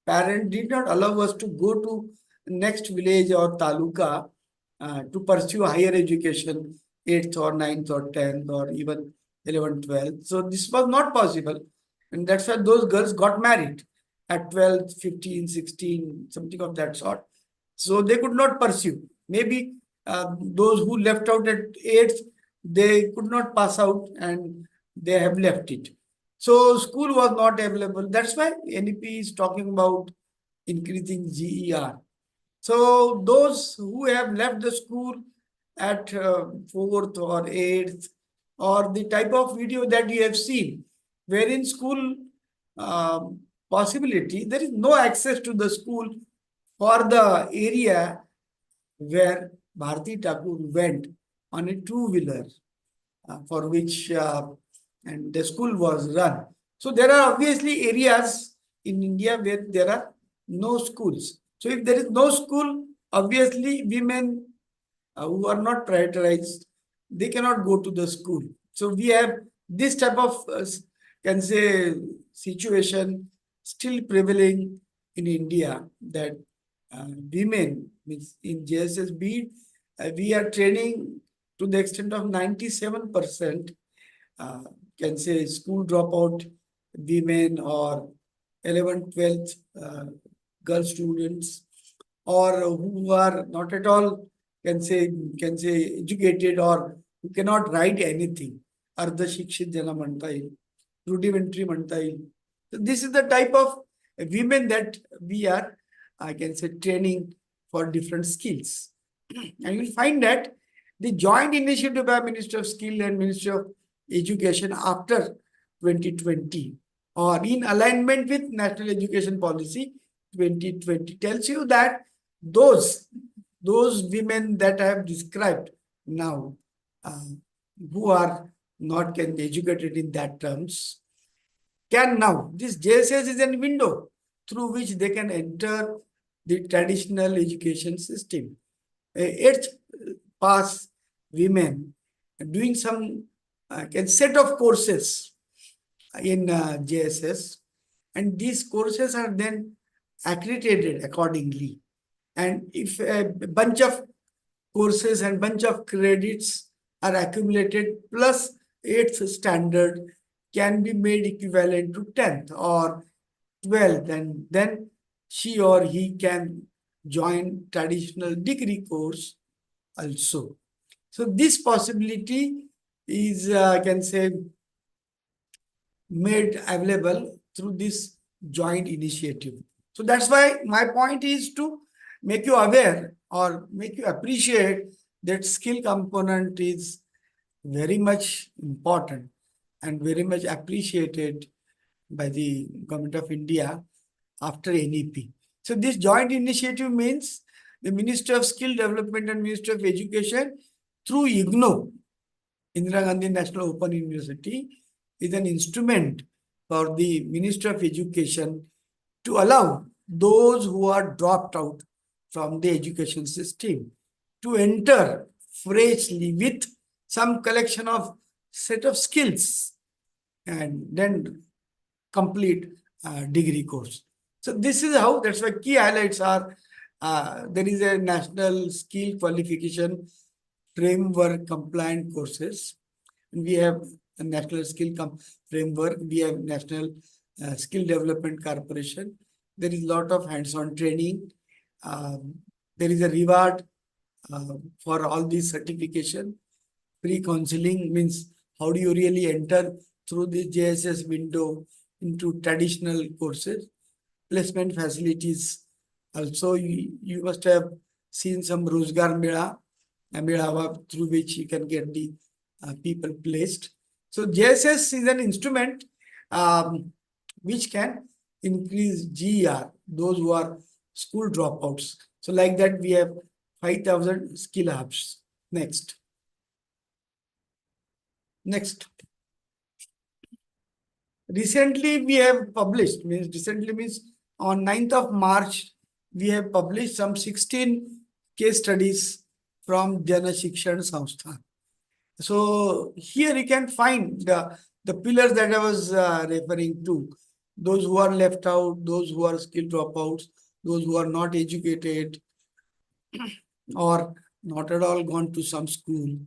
parents did not allow us to go to next village or taluka to pursue higher education, 8th or 9th or 10th or even 11th, 12th. So this was not possible. And that's why those girls got married at 12, 15, 16, something of that sort. So they could not pursue. Maybe those who left out at 8th, they could not pass out and they have left it. So school was not available. That's why NEP is talking about increasing GER. So those who have left the school at 4th or 8th, or the type of video that you have seen, where in school possibility, there is no access to the school for the area where Bharati Thakur went on a two-wheeler for which and the school was run. So there are obviously areas in India where there are no schools. So if there is no school, obviously women who are not prioritized, they cannot go to the school. So we have this type of can say situation still prevailing in India, that women means in JSS bid, we are training to the extent of 97%, can say school dropout women or 11th, 12th girl students, or who are not at all can say educated or who cannot write anything. Ardha Shikshit jana manta येईल, rudimentary manta येईल. So this is the type of women that we are, I can say, training for different skills. And you'll find that the joint initiative by Ministry of Skill and Ministry of Education after 2020, or in alignment with National Education Policy 2020, tells you that those women that I have described now, who are not can be educated in that terms, can now, this JSS is a window through which they can enter the traditional education system. 8th pass women doing some set of courses in JSS, and these courses are then accredited accordingly. And if a bunch of courses and bunch of credits are accumulated plus 8th standard can be made equivalent to 10th or 12th, and then she or he can join traditional degree course also. So this possibility is, I can say, made available through this joint initiative. So that's why my point is to make you aware or make you appreciate that skill component is very much important and very much appreciated by the Government of India after NEP. So this joint initiative means the Ministry of Skill Development and Ministry of Education through IGNOU, Indira Gandhi National Open University, is an instrument for the Ministry of Education to allow those who are dropped out from the education system to enter freshly with some collection of set of skills and then complete degree course. So this is how, that's why key highlights are, there is a national skill qualification framework compliant courses. We have a national skill framework. We have national skill development corporation. There is a lot of hands-on training. There is a reward for all these certification. Pre-counseling means how do you really enter through the JSS window into traditional courses. Placement facilities. Also, you must have seen some Rozgar Mela through which you can get the people placed. So JSS is an instrument which can increase GER, those who are school dropouts. So like that, we have 5,000 skill hubs. Next. Recently, we have published, recently means on 9th of March, we have published some 16 case studies from Jana Shikshan Sanstha. So here you can find the pillars that I was referring to. Those who are left out, those who are skill dropouts, those who are not educated or not at all gone to some school.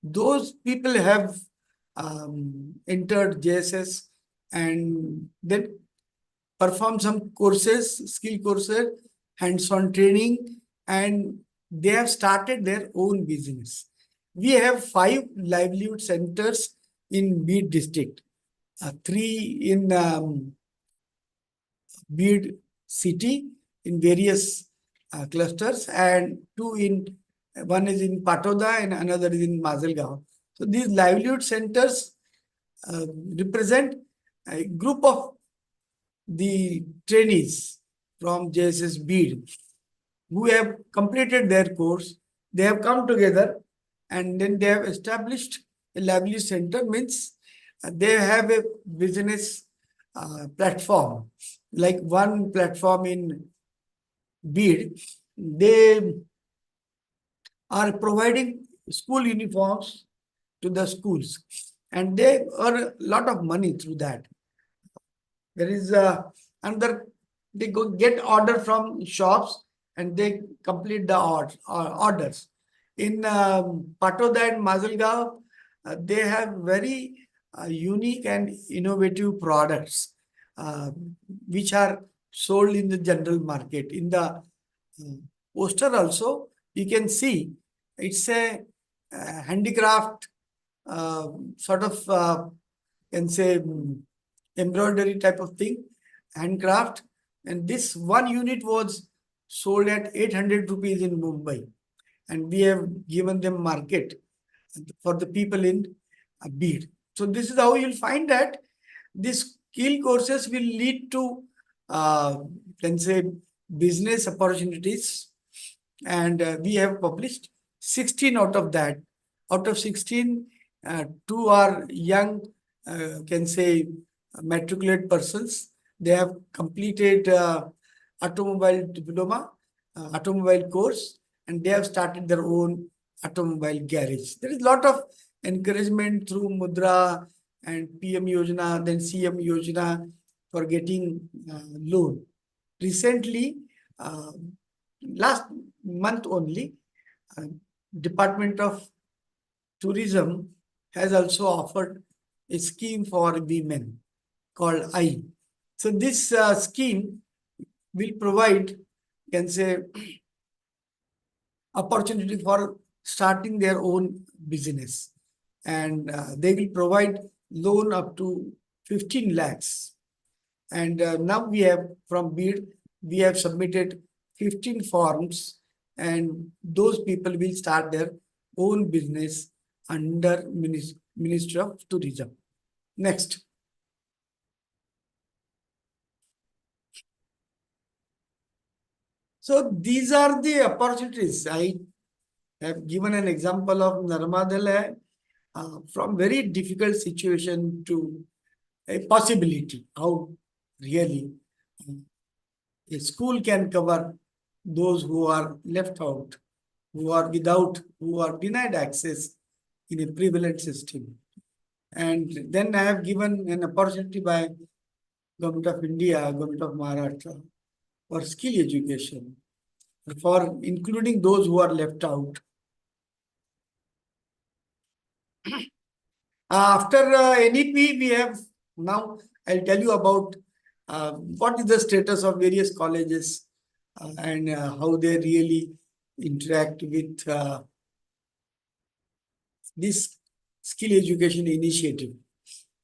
Those people have entered JSS and then perform some courses, skill courses, hands-on training, and they have started their own business. We have 5 livelihood centers in Bid district, 3 in Bid city in various clusters, and 2 in, one is in Patoda and another is in Mazelgaon. So these livelihood centers represent a group of the trainees from JSS Bid who have completed their course. They have come together and then they have established a livelihood center, means they have a business platform, like one platform in Bid. They are providing school uniforms to the schools and they earn a lot of money through that. There is another, they go get order from shops and they complete the orders. In Patoda and Mazelgaon, they have very unique and innovative products which are sold in the general market. In the poster also, you can see it's a handicraft sort of, can say, embroidery type of thing, handcraft. And this one unit was sold at 800 rupees in Mumbai. And we have given them market for the people in Bid. So this is how you'll find that these skill courses will lead to, can say, business opportunities. And we have published 16 out of that. Out of 16, 2 are young, can say, matriculate persons. They have completed automobile diploma, automobile course, and they have started their own automobile garage. There is a lot of encouragement through Mudra and PM Yojana, then CM Yojana for getting loan. Recently, last month only, Department of Tourism has also offered a scheme for women called I. So this scheme will provide, can say, opportunity for starting their own business, and they will provide loan up to 15 lakhs. And now we have, from Bid, we have submitted 15 forms, and those people will start their own business under Ministry of Tourism. Next. So these are the opportunities. I have given an example of Narmadal, from very difficult situation to a possibility, how really a school can cover those who are left out, who are without, who are denied access in a prevalent system. And then I have given an opportunity by Government of India, Government of Maharashtra, for skill education, for including those who are left out. After NEP, we have now, I'll tell you about what is the status of various colleges and how they really interact with this skill education initiative.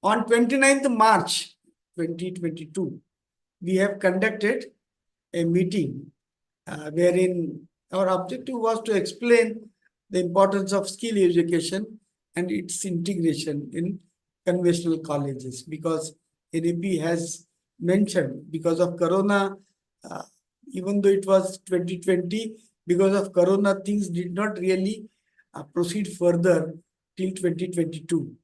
On 29th March 2022, we have conducted a meeting wherein our objective was to explain the importance of skill education and its integration in conventional colleges, because NEP has mentioned, because of Corona, even though it was 2020, because of Corona, things did not really proceed further till 2022.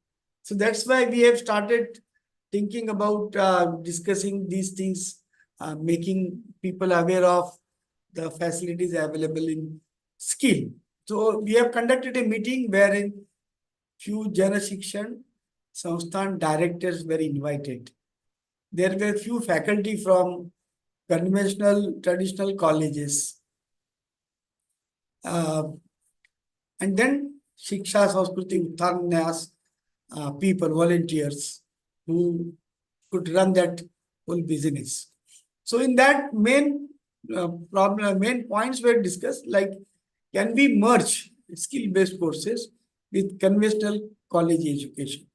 So that's why we have started thinking about discussing these things, making people aware of the facilities available in skill. So we have conducted a meeting wherein few Jana Shikshan Sansthan directors were invited. There were few faculty from conventional traditional colleges. And then Shiksha Sanskriti Uttharnyas people, volunteers who could run that whole business. So in that main main points were discussed, like can we merge skill-based courses with conventional college education?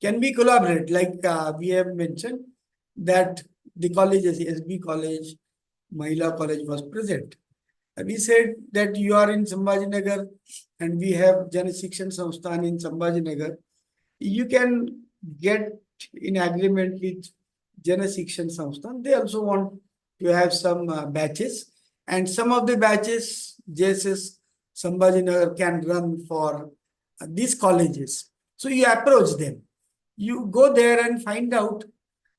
Can we collaborate? Like we have mentioned that the colleges, SB College, Mahila College was present. We said that you are in Sambhajinagar and we have Jana Shikshan Samsthan in Sambhajinagar. You can get in agreement with Jana Shikshan Samsthan. They also want to have some batches, and some of the batches JSS Sambhajinagar can run for these colleges. So you approach them. You go there and find out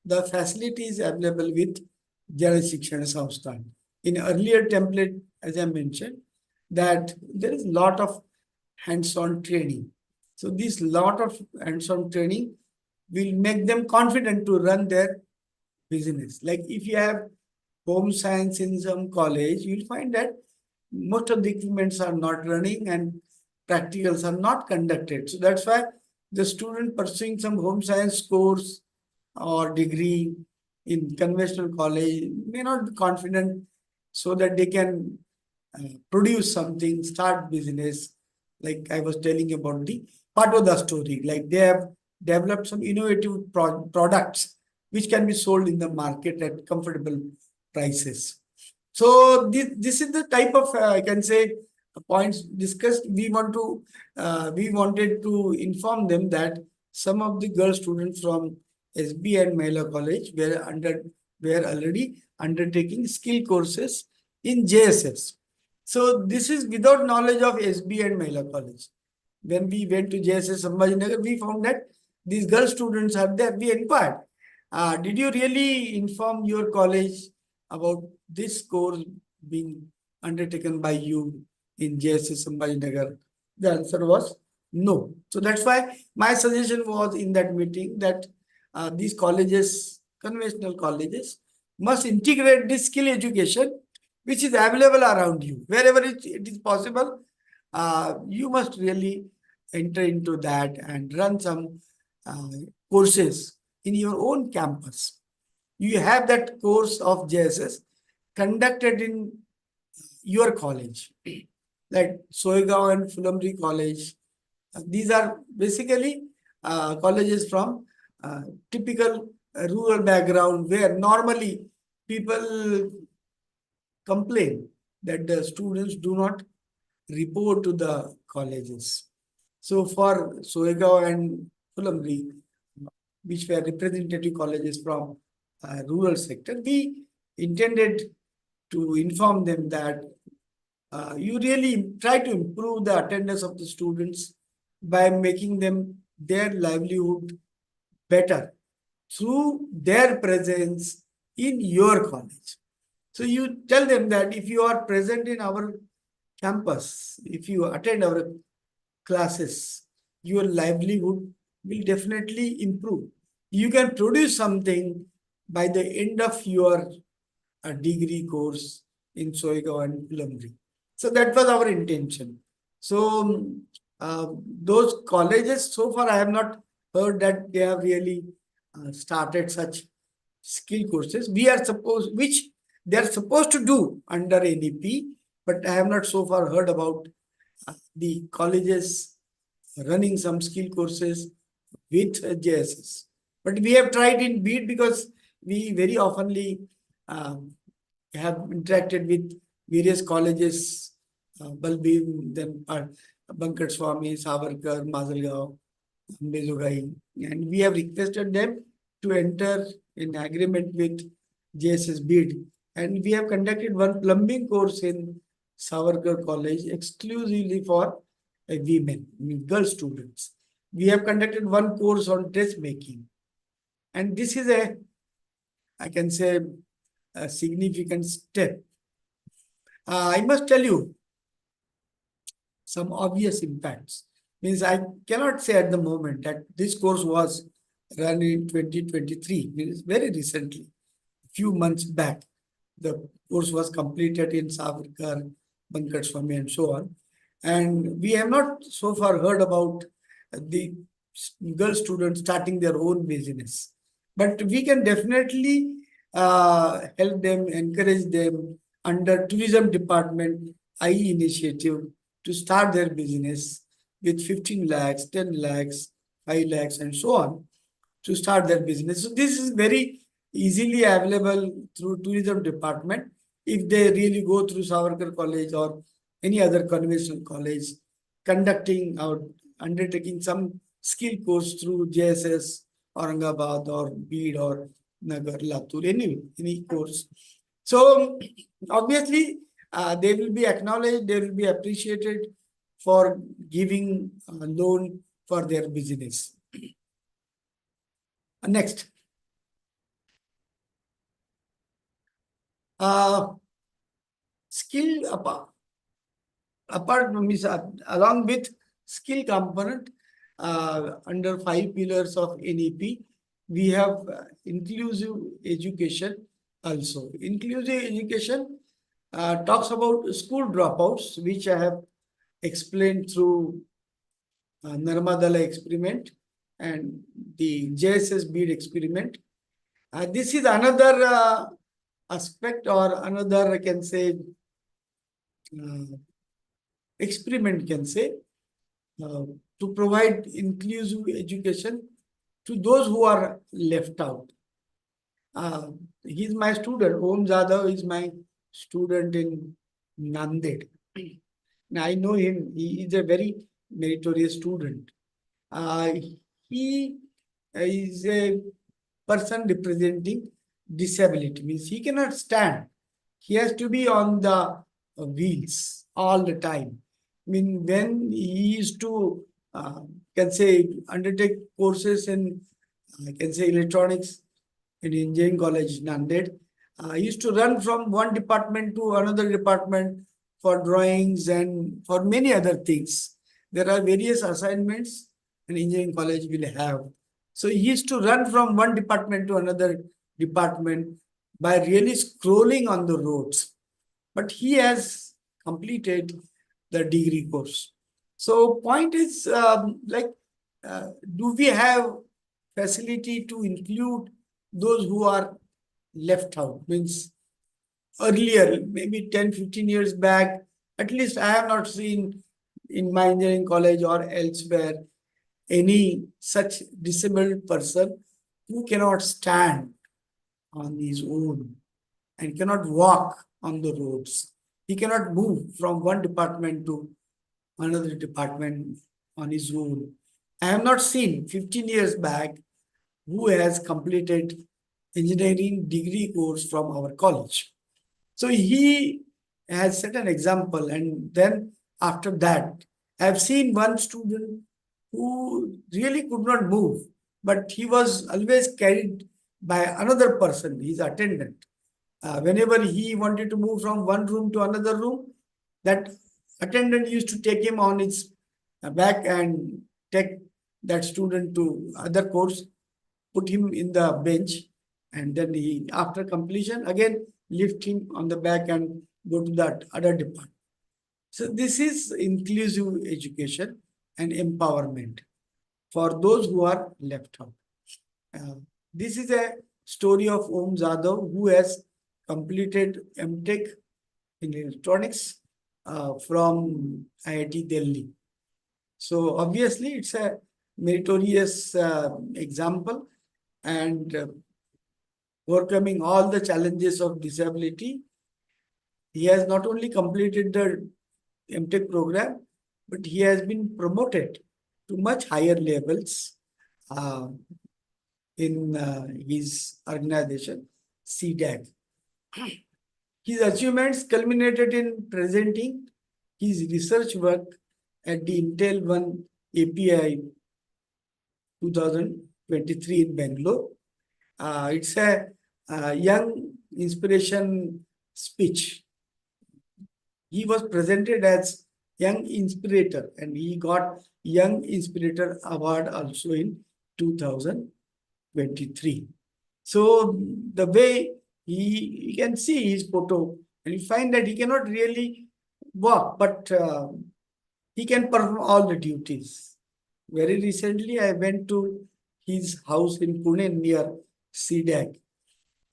the facilities available with Jana Shikshan Samsthan. In earlier template, as I mentioned, that there is a lot of hands-on training. So this lot of hands-on training will make them confident to run their business. Like if you have home science in some college, you'll find that most of the equipments are not running and practicals are not conducted. So that's why the student pursuing some home science course or degree in conventional college may not be confident so that they can produce something, start business. Like I was telling about the Patoda story, like they have developed some innovative products which can be sold in the market at comfortable prices. So this is the type of I can say points discussed. We wanted to inform them that some of the girl students from SB and Mahila College were already undertaking skill courses in JSS. So this is without knowledge of SB and Mahila College. When we went to JSS Sambhajinagar, we found that these girl students are there. We inquired, did you really inform your college about this course being undertaken by you in JSS Sambhajinagar? The answer was no. So that's why my suggestion was in that meeting that these colleges, conventional colleges, must integrate this skill education which is available around you. Wherever it is possible, you must really enter into that and run some courses in your own campus. You have that course of JSS conducted in your college, like Soigao and Fulamri College. These are basically colleges from typical rural background where normally people complain that the students do not report to the colleges. So for Soigao and Fulamri, which were representative colleges from rural sector, we intended to inform them that you really try to improve the attendance of the students by making them their livelihood better through their presence in your college. So you tell them that if you are present in our campus, if you attend our classes, your livelihood will definitely improve. You can produce something by the end of your degree course in Soigao and Fulamri. So that was our intention. So those colleges, so far I have not heard that they have really started such skill courses. Which they are supposed to do under NEP, but I have not so far heard about the colleges running some skill courses with JSS. But we have tried in BEAT because we very oftenly have interacted with various colleges, Balbir, then Bankat Swami, Savarkar, Mazalgaon, Ambezogai, and we have requested them to enter in agreement with JSS BEAT. And we have conducted one plumbing course in Savarkar College exclusively for women, girl students. We have conducted one course on dressmaking. And this is I can say, a significant step. I must tell you some obvious impacts. Means I cannot say at the moment that this course was run in 2023, means very recently, a few months back. The course was completed in Savarkar, Bankat Swami, and so on. And we have not so far heard about the girl students starting their own business. But we can definitely help them, encourage them under tourism department IE initiative. to start their business with 15 lakhs, 10 lakhs, 5 lakhs, and so on to start their business. So this is very easily available through tourism department if they really go through Savarkar College or any other conventional college, conducting or undertaking some skill course through JSS, Aurangabad or Bid or Nagar, Latur, any course. So obviously they will be acknowledged, they will be appreciated for giving a loan for their business. Next. Skill apart from this, along with skill component, under 5 pillars of NEP, we have inclusive education also. Inclusive education talks about school dropouts, which I have explained through Narmadala experiment and the JSS bead experiment. This is another aspect or another, I can say, experiment can say, to provide inclusive education to those who are left out. He's my student. Om Jadhav is my student in Nanded. Now, I know him. He is a very meritorious student. He is a person representing disability. Means he cannot stand. He has to be on the wheels all the time. I mean, when he used to, can say, undertake courses in, can say, electronics in Engineering College, Nanded, he used to run from one department to another department for drawings and for many other things. There are various assignments an engineering college will have. So he used to run from one department to another department by really scrolling on the roads. But he has completed the degree course. So point is, do we have facility to include those who are left out? Means earlier, maybe 10, 15 years back, at least I have not seen in my engineering college or elsewhere any such disabled person who cannot stand on his own and cannot walk on the roads. He cannot move from one department to another department on his own. I have not seen 15 years back who has completed engineering degree course from our college. So he has set an example, and then after that, I have seen one student who really could not move, but he was always carried by another person, his attendant. Whenever he wanted to move from one room to another room, that attendant used to take him on its back and take that student to other course, put him in the bench, and then he, after completion, again lift him on the back and go to that other department. So this is inclusive education and empowerment for those who are left out. This is a story of Om Jadhav, who has completed MTech in electronics from IIT Delhi. So obviously it's a meritorious example, and overcoming all the challenges of disability, he has not only completed the MTech program, but he has been promoted to much higher levels in his organization, CDAC. His achievements culminated in presenting his research work at the Intel One API 2023 in Bangalore. It's a young inspiration speech. He was presented as Young Inspirator, and he got Young Inspirator Award also in 2023. So the way you can see his photo, and you find that he cannot really walk, but he can perform all the duties. Very recently, I went to his house in Pune near CDAC.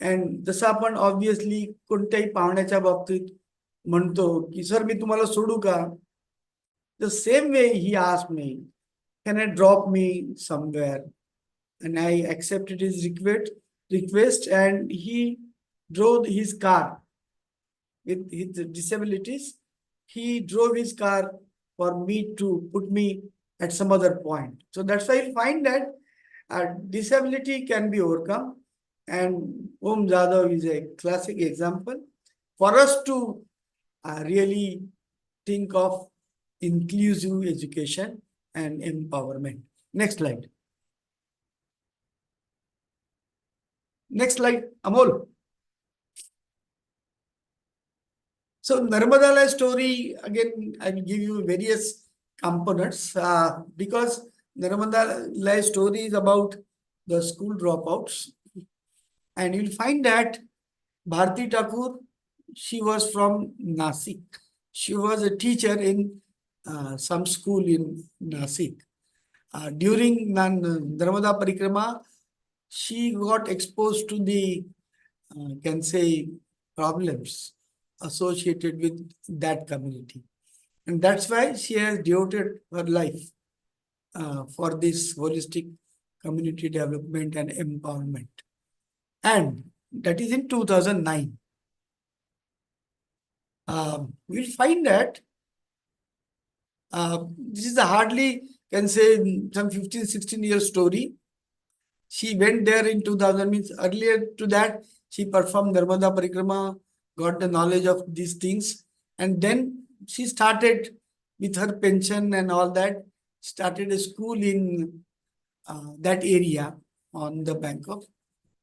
And जसं आपण obviously कोणत्याही पाहुण्याच्या बाबतीत म्हणतो की sir मी तुम्हाला सोडू का, The same way he asked me, can I drop me somewhere? And I accepted his request, and he drove his car with his disabilities. He drove his car for me to put me at some other point. So that's why I find that disability can be overcome. And Om Jadhav is a classic example for us to really think of inclusive education and empowerment. Next slide. Next slide, Amol. So Narmada Lai story, again, I will give you various components because Narmada Lai story is about the school dropouts. And you'll find that Bharti Thakur, she was from Nasik. She was a teacher in some school in Nasik. During Narmada Parikrama, she got exposed to the, can say, problems associated with that community. And that's why she has devoted her life for this holistic community development and empowerment. And that is in 2009. We'll find that this is a hardly, can say, some 15, 16 years story. She went there in 2000, means earlier to that, she performed Narmada Parikrama, got the knowledge of these things. And then she started with her pension and all that, started a school in that area on the bank of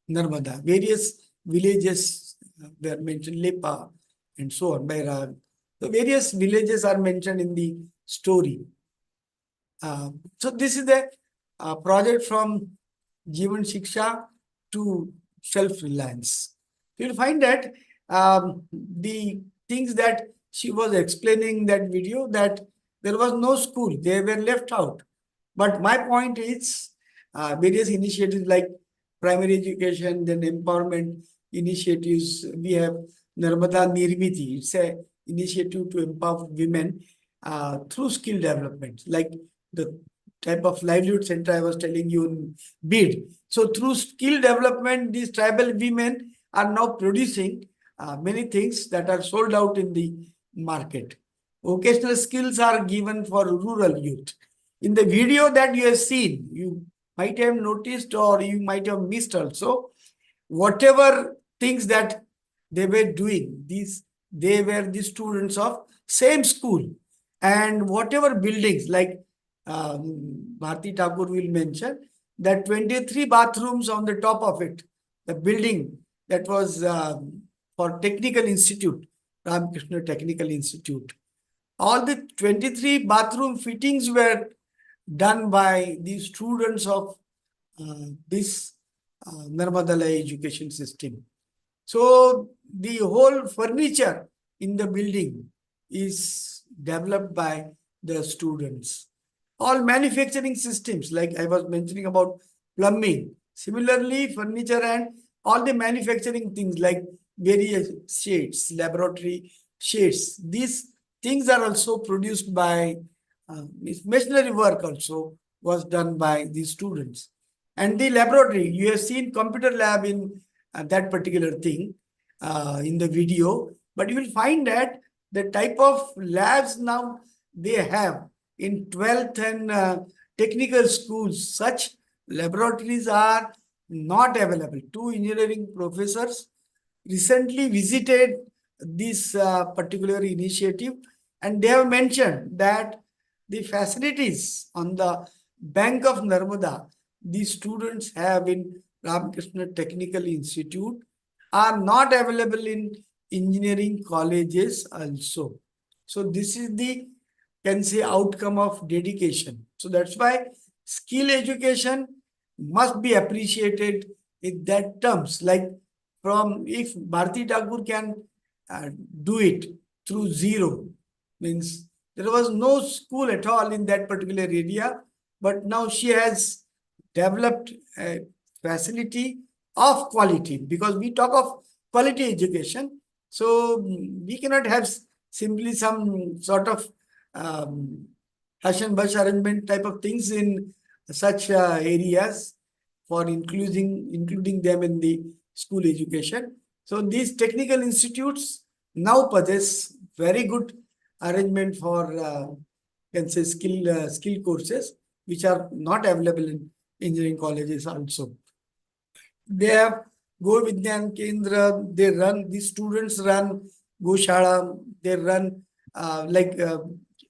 Narmada. Various villages were mentioned, Lepa and so on, Bairag. The various villages are mentioned in the story. So this is the project from Jivan Shiksha to self-reliance. You'll find that the things that she was explaining that video, that there was no school, they were left out. But my point is various initiatives like primary education, then empowerment initiatives. We have Narmada Nirmiti. It's a initiative to empower women through skill development, like the type of livelihood center I was telling you in Bid. So through skill development, these tribal women are now producing many things that are sold out in the market. Vocational skills are given for rural youth. In the video that you have seen, you might have noticed or you might have missed also, whatever things that they were doing, they were the students of same school. And whatever buildings, like Bharti Thakur will mention, that 23 bathrooms on the top of it, the building that was for Technical Institute, Ramakrishna Technical Institute. All the 23 bathroom fittings were done by the students of this Narmada Lai education system. So the whole furniture in the building is developed by the students. All manufacturing systems, like I was mentioning about plumbing, similarly furniture and all the manufacturing things like various shades, laboratory shades, these things are also produced by machinery work also was done by these students. And the laboratory, you have seen computer lab in that particular thing in the video, but you will find that the type of labs now they have in 12th and technical schools, such laboratories are not available. Two engineering professors recently visited this particular initiative, and they have mentioned that the facilities on the bank of Narmada, the students have in Ramakrishna Technical Institute are not available in engineering colleges also. So this is the, can say, outcome of dedication. So that's why skill education must be appreciated in that terms. Like from, if Bharti Thakur can do it through zero, means there was no school at all in that particular area, but now she has developed a facility of quality, because we talk of quality education. So we cannot have simply some sort of hash and bush arrangement type of things in such areas for including them in the school education. So these technical institutes now possess very good arrangement for can say skill courses which are not available in engineering colleges also. They have Go Vidyan Kendra, they run, the students run Goshala, they run like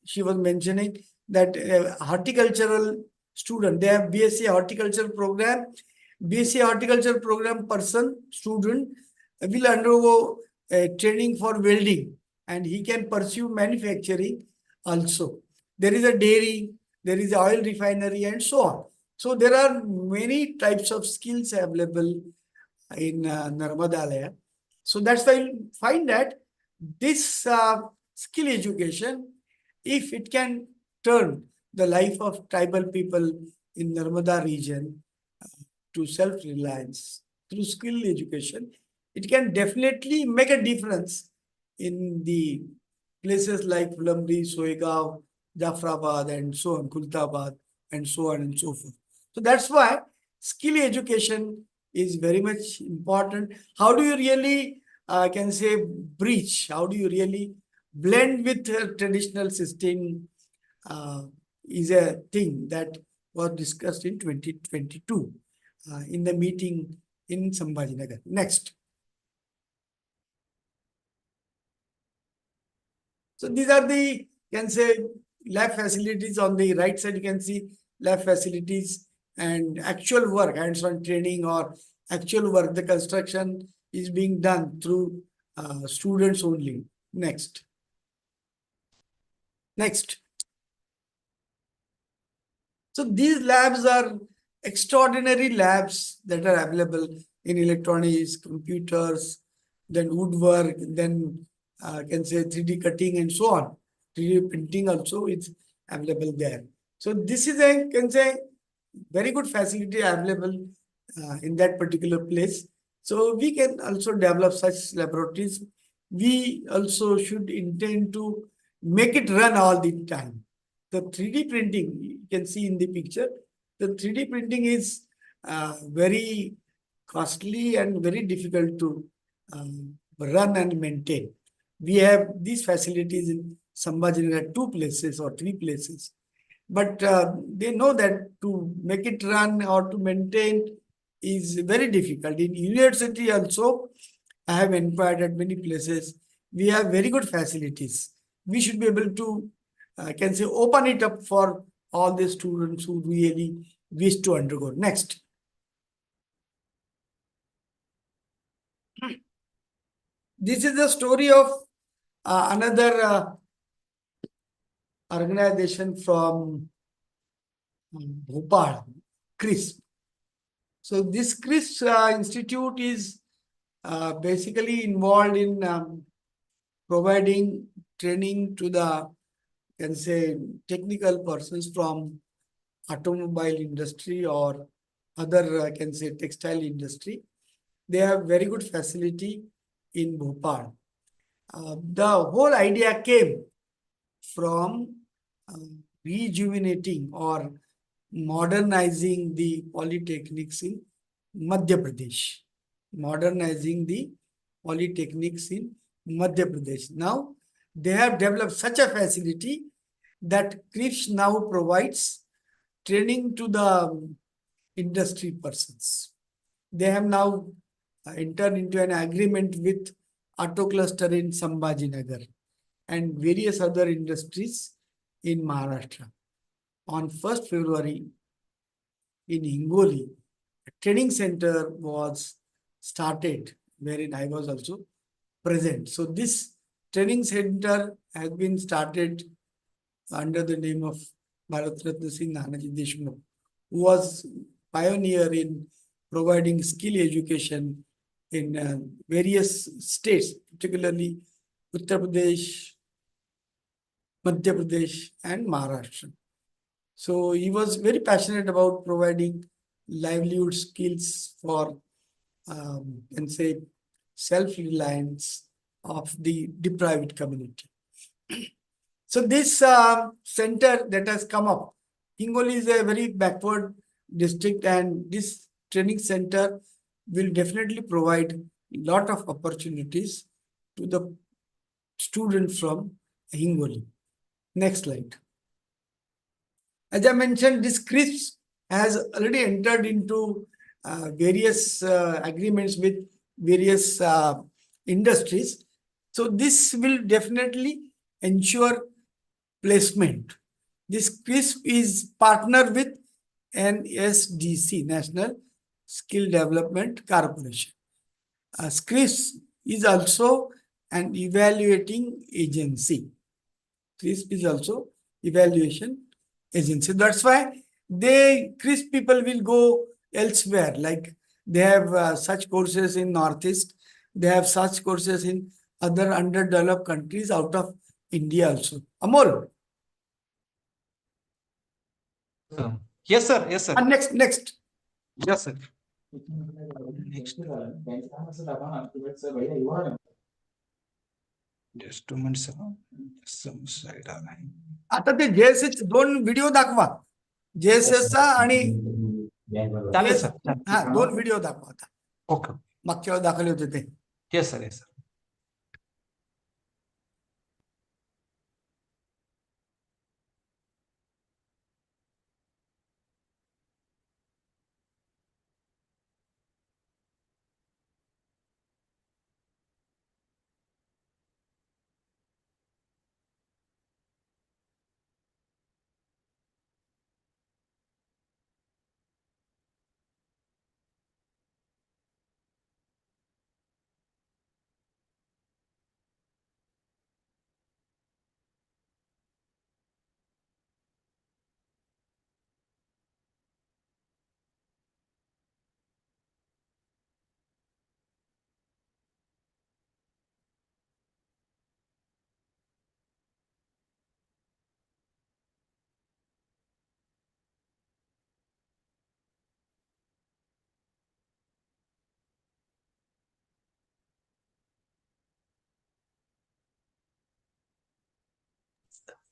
she was mentioning that horticultural student, they have BSc horticulture program. BSc horticulture program student will undergo training for welding and he can pursue manufacturing also. There is a dairy, there is a oil refinery and so on. So there are many types of skills available in Narmadalaya. So that's why you find that this skill education, if it can turn the life of tribal people in Narmada region to self-reliance through skill education, it can definitely make a difference in the places like Fulamdi, Soegaon, Jafrabad and so on, Kultabad and so on and so forth. So that's why skill education is very much important. How do you really can say breach? How do you really blend with traditional system is a thing that was discussed in 2022 in the meeting in Sambhajinagar. Next. So these are the, can say, lab facilities. On the right side, you can see lab facilities and actual work, hands-on training or actual work. The construction is being done through students only. Next. Next. So these labs are extraordinary labs that are available in electronics, computers, then woodwork, then can say 3D cutting and so on. 3D printing also is available there. So this is a, can say, very good facility available in that particular place. So we can also develop such laboratories. We also should intend to make it run all the time. The 3D printing, you can see in the picture, the 3D printing is very costly and very difficult to run and maintain. We have these facilities in Sambhajinagar, 2 places or 3 places. But they know that to make it run or to maintain is very difficult. In university also, I have inquired at many places. We have very good facilities. We should be able to, can say, open it up for all the students who really wish to undergo. Next. This is the story of another organization from Bhopal, CRISP. So this CRISP institute is basically involved in providing training to the, can say, technical persons from automobile industry or other, can say, textile industry. They have very good facility in Bhopal. The whole idea came from rejuvenating or modernizing the polytechnics in Madhya Pradesh. Modernizing the polytechnics in Madhya Pradesh. Now, they have developed such a facility that CRISP now provides training to the industry persons. They have now entered into an agreement with Auto Cluster in Sambhajinagar and various other industries in Maharashtra. On 1st February in Hingoli, a training center was started wherein I was also present. So this training center has been started under the name of Bharat Ratna Singh Nanaji Deshmukh, who was pioneer in providing skill education in various states, particularly Uttar Pradesh, Madhya Pradesh and Maharashtra. So he was very passionate about providing livelihood skills for, can say, self-reliance of the deprived community. So this center that has come up, Hingoli is a very backward district, and this training center will definitely provide a lot of opportunities to the students from Hingoli. Next slide. As I mentioned, this CRISP has already entered into various agreements with various industries. So this will definitely ensure placement. This CRISP is partnered with NSDC, National Skill Development Corporation. CRISP is also an evaluating agency. CRISP is also evaluation agency. That's why CRISP people will go elsewhere. Like they have such courses in Northeast. They have such courses in other underdeveloped countries out of India also. Amol. Yes, sir. Yes, sir. And next. Yes, sir. Just 2 minutes. Some side आता ते JSS दोन video दाखवा. JSS चा आणि चालेल sir. हा दोन video दाखवा आता. ओके. मागच्या वेळी दाखवले होते ते. Yes sir. Yes sir.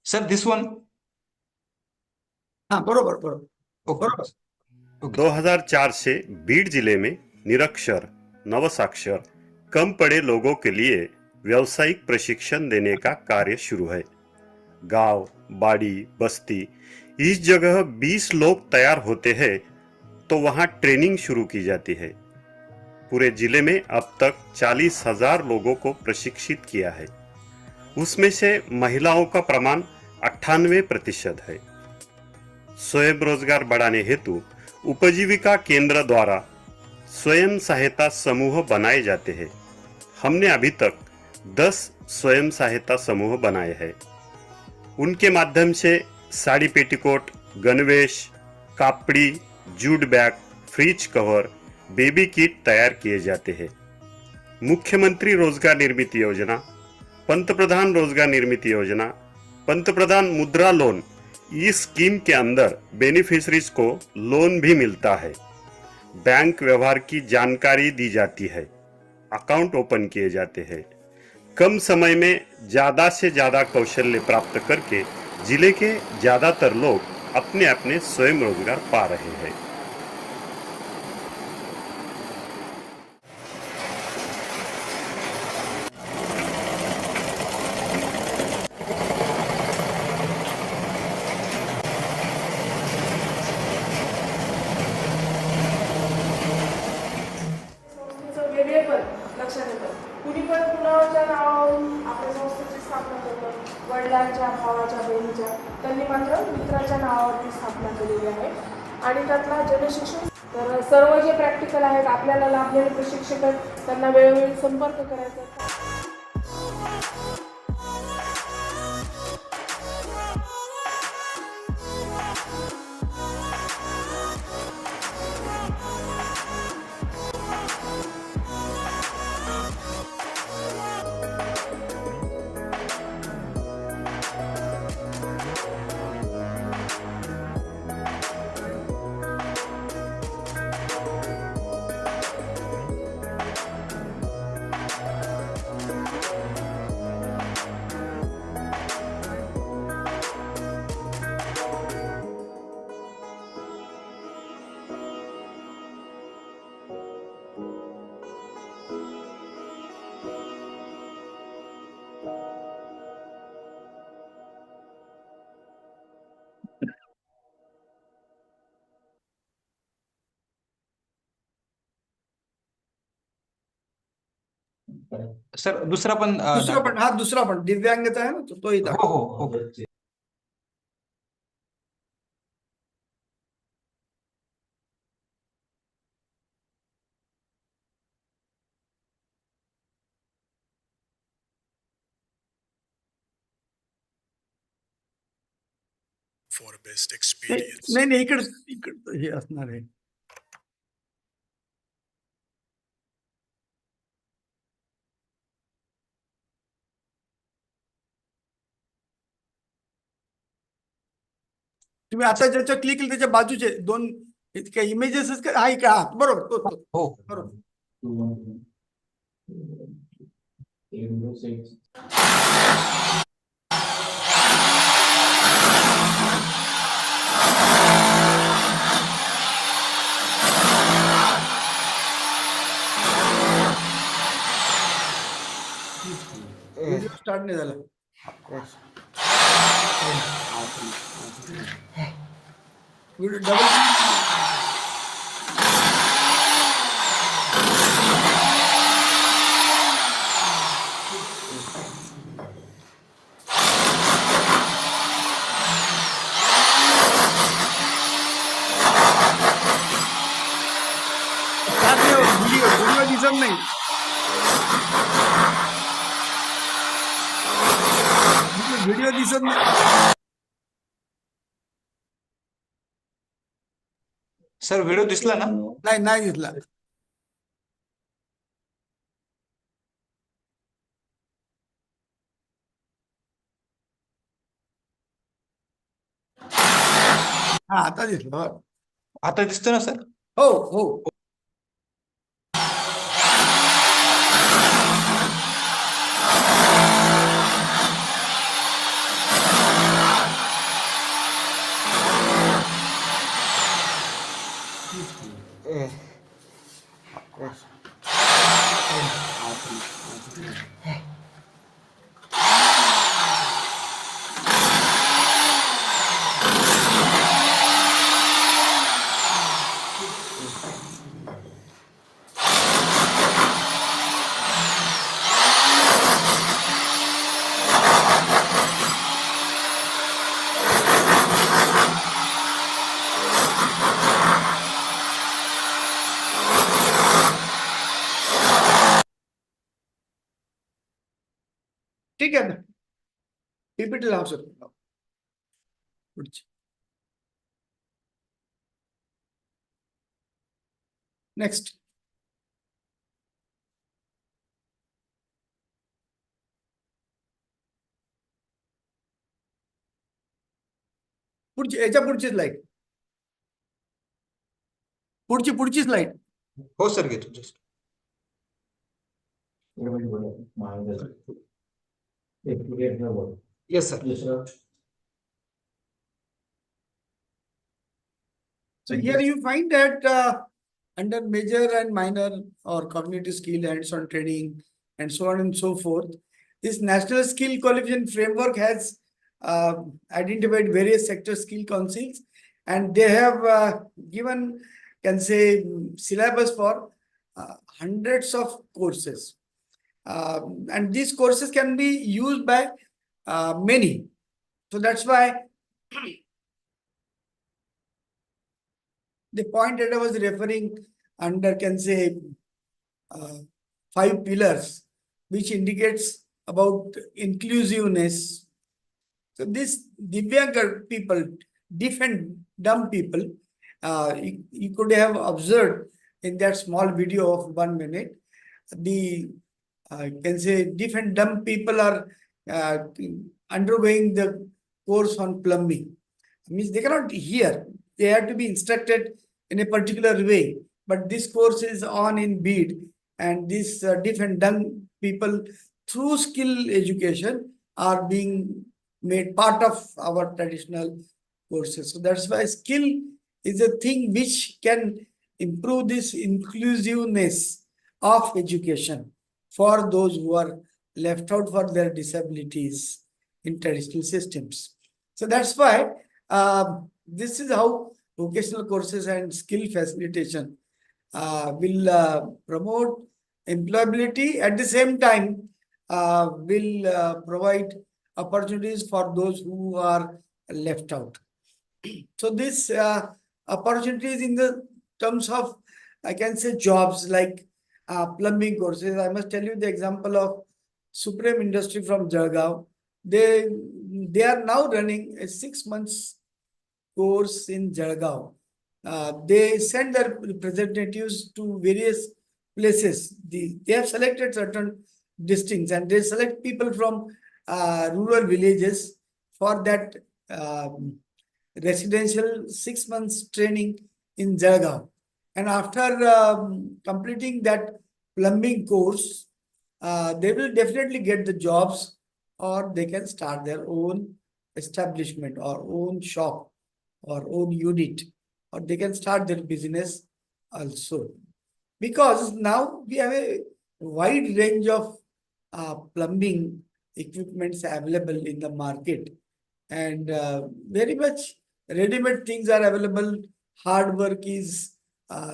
Sir, this one. हाँ बरोबर. Okay. 2004 से बीड जिले में निरक्षर, नवसाक्षर, कम पढ़े लोगों के लिए व्यावसायिक प्रशिक्षण देने का कार्य शुरू है। गांव, बाड़ी, बस्ती इस जगह 20 लोग तैयार होते हैं तो वहां ट्रेनिंग शुरू की जाती है। पूरे जिले में अब तक 40,000 लोगों को प्रशिक्षित किया है। उसमें से महिलाओं का प्रमाण 98% है। स्वयं रोजगार बढ़ाने हेतु उपजीविका केंद्र द्वारा स्वयं सहायता समूह बनाए जाते हैं। हमने अभी तक 10 स्वयं सहायता समूह बनाए हैं। उनके माध्यम से साड़ी पेटीकोट, गणवेश, कापड़ी, jute bag, fridge cover, baby kit तैयार किए जाते हैं। मुख्यमंत्री रोजगार निर्मिती योजना, पंतप्रधान रोजगार निर्मिती योजना, पंतप्रधान मुद्रा लोन, इस स्कीम के अंदर बेनिफिशरीज को लोन भी मिलता है। बैंक व्यवहार की जानकारी दी जाती है, अकाउंट ओपन किए जाते हैं। कम समय में ज्यादा से ज्यादा कौशल्य प्राप्त करके जिले के ज्यादातर लोग अपने अपने स्वयं रोजगार पा रहे हैं। वेगळेपण लक्षात येतं. कुणी पण कुणाच्या नावावरून आपल्या संस्थेची स्थापना करतं. वडिलांच्या, भावाच्या, बहिणीच्या, त्यांनी मात्र मित्राच्या नावावरती स्थापना केलेली आहे. आणि त्यातला जनशिक्षण, तर सर्व जे प्रॅक्टिकल आहेत आपल्याला लाभलेले प्रशिक्षक आहेत त्यांना वेळोवेळी संपर्क करायचा. सर दुसरा पण दुसरा पण हा दुसरा पण दिव्यांगता आहे ना तोही हो दाखव. हो हो नाही नाही इकडं हे असणार आहे. तुम्ही आता ज्याच्या क्लिक केलं त्याच्या बाजूचे दोन काही इमेजेस का हा इकडे हा बरोबर तो हो बरोबर. व्हिडिओ स्टार्ट नाही झाला. व्हिडिओ डबल व्हिडिओ दिसत नाही. व्हिडिओ दिसत नाही. सर व्हिडिओ दिसला ना नाही दिसला. हा आता दिसला. आता दिसतो ना सर हो हो. ठीक आहे ना. पीपीटी लाव सर. पुढची नेक्स्ट. पुढची याच्या पुढची स्लाइड. पुढची स्लाइड. हो सर घेतो just yes sir So here you find that under major and minor or cognitive skill hands-on training and so on and so forth, this National Skill Qualification Framework has identified various sector skill councils, and they have given, can say, syllabus for hundreds of courses. And these courses can be used by many. So that's why the point that I was referring under, can say, 5 pillars, which indicates about inclusiveness. So this Divyang people, deaf and dumb people, you could have observed in that small video of 1 minute, the can say deaf and dumb people are undergoing the course on plumbing. Means they cannot hear. They have to be instructed in a particular way. But this course is on in Bid, and these deaf and dumb people, through skill education, are being made part of our traditional courses. So that's why skill is a thing which can improve this inclusiveness of education for those who are left out for their disabilities in traditional systems. So that's why this is how vocational courses and skill facilitation will promote employability. At the same time, will provide opportunities for those who are left out. So this opportunities in the terms of, I can say, jobs like plumbing courses. I must tell you the example of Supreme Industry from Jalgaon. They are now running a 6 months course in Jalgaon. They send their representatives to various places. They have selected certain districts and they select people from rural villages for that residential 6 months training in Jalgaon. And after completing that plumbing course, they will definitely get the jobs, or they can start their own establishment or own shop or own unit, or they can start their business also. Because now we have a wide range of plumbing equipments available in the market, and very much ready-made things are available. Hard work is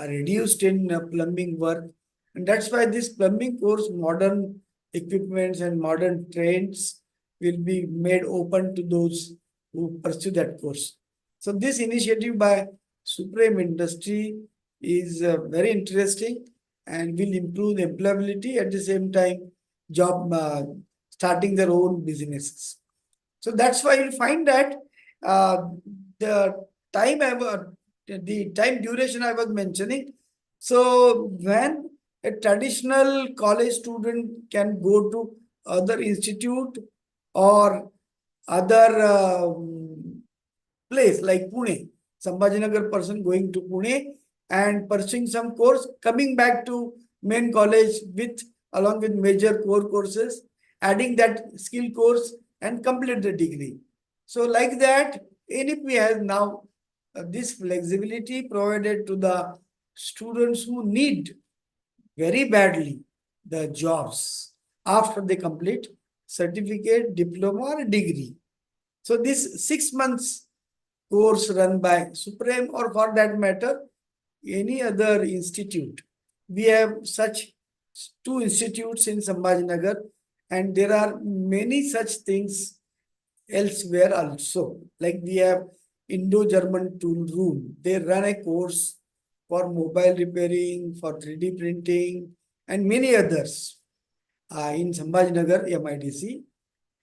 reduced in plumbing work, and that's why this plumbing course, modern equipments and modern trends will be made open to those who pursue that course. So this initiative by Supreme Industry is very interesting and will improve the employability, at the same time job starting their own businesses. So that's why you find that the time the time duration I was mentioning. So when a traditional college student can go to other institute or other place like Pune, Sambhajinagar person going to Pune and pursuing some course, coming back to main college with along with major core courses, adding that skill course and complete the degree. So like that, NEP has now this flexibility provided to the students who need very badly the jobs after they complete certificate, diploma or degree. So this 6 months course run by Supreme, or for that matter, any other institute. We have such 2 institutes in Sambhajinagar, and there are many such things elsewhere also. Like we have Indo-German tool room. They run a course for mobile repairing, for 3D printing, and many others in Sambhajinagar, MIDC.